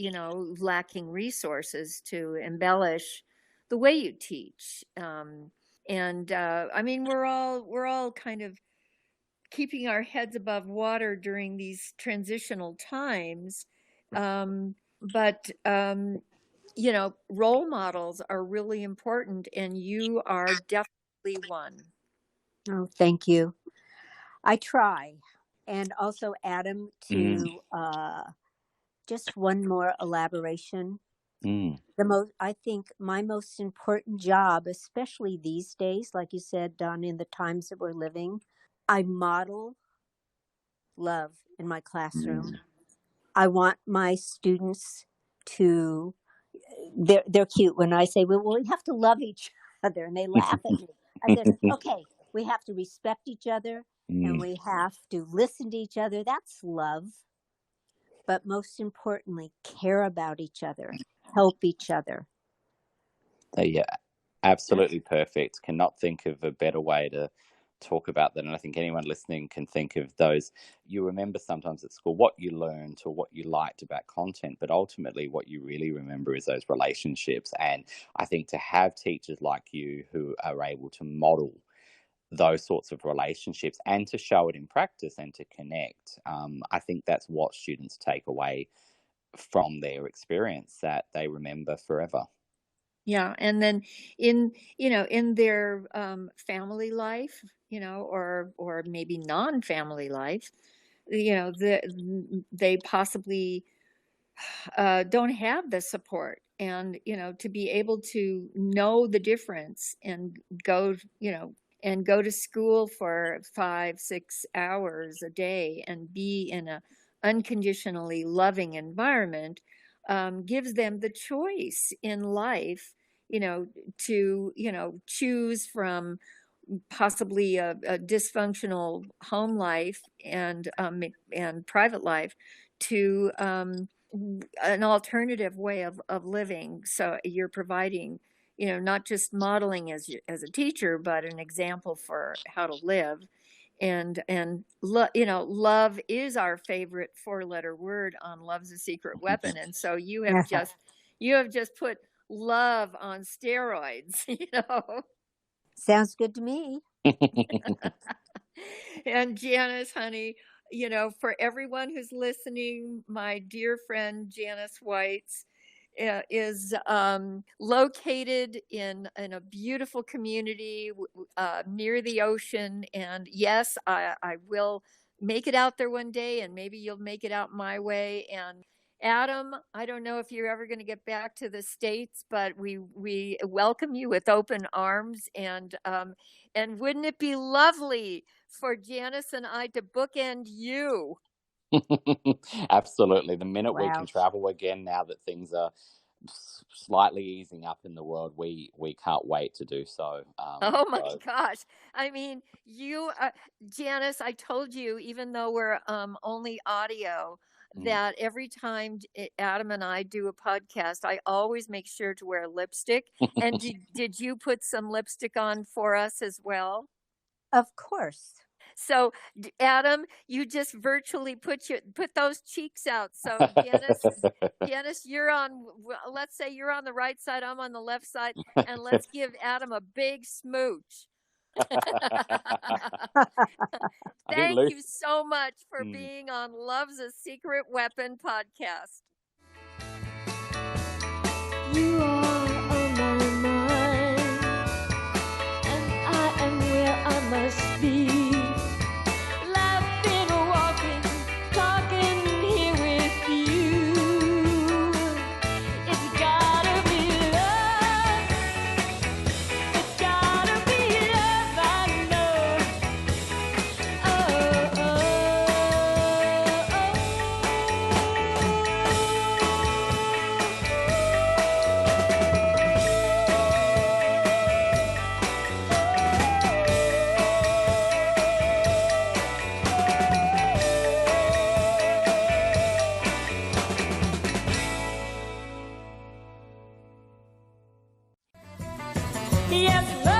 lacking resources to embellish the way you teach. I mean, we're all kind of keeping our heads above water during these transitional times. But role models are really important, and you are definitely one. Oh, thank you. I try. And also, Adam, to just one more elaboration. I think my most important job, especially these days, like you said, Donna, in the times that we're living, I model love in my classroom. I want my students to, they're cute when I say, well, we have to love each other, and they laugh at me. I said, okay, we have to respect each other, and we have to listen to each other. That's love. But most importantly, care about each other, help each other. Yeah, absolutely perfect. Cannot think of a better way to talk about that. And I think anyone listening can think of those. You remember sometimes at school what you learned or what you liked about content, but ultimately what you really remember is those relationships. And I think to have teachers like you who are able to model those sorts of relationships and to show it in practice and to connect, I think that's what students take away from their experience that they remember forever. Yeah, and then in their family life, or maybe non-family life, they possibly don't have the support, and to be able to know the difference and go to school for 5-6 hours a day and be in a unconditionally loving environment, gives them the choice in life, to choose from possibly a dysfunctional home life and private life to an alternative way of living. So you're providing, not just modeling as a teacher, but an example for how to live. And love is our favorite 4-letter word on Love's a Secret Weapon. And so you have just put love on steroids, Sounds good to me. And Janis, honey, for everyone who's listening, my dear friend Janis Weitz is located in a beautiful community near the ocean. And yes, I will make it out there one day, and maybe you'll make it out my way. And Adam, I don't know if you're ever going to get back to the States, but we welcome you with open arms. And wouldn't it be lovely for Janis and I to bookend you? Absolutely. The minute we can Wow. travel again, now that things are slightly easing up in the world, we can't wait to do so. Oh my gosh. I mean, you, Janis, I told you, even though we're only audio, that every time Adam and I do a podcast, I always make sure to wear lipstick. And did you put some lipstick on for us as well? Of course. So, Adam, you just virtually put those cheeks out. So, Janis, you're on. Let's say you're on the right side. I'm on the left side, and let's give Adam a big smooch. Thank you so much for being on Love's a Secret Weapon podcast. You are on my mind, and I am where I must be. Laughing, walking, talking here with you. It's gotta be love. It's gotta be love, I know. Oh, oh, yes, love.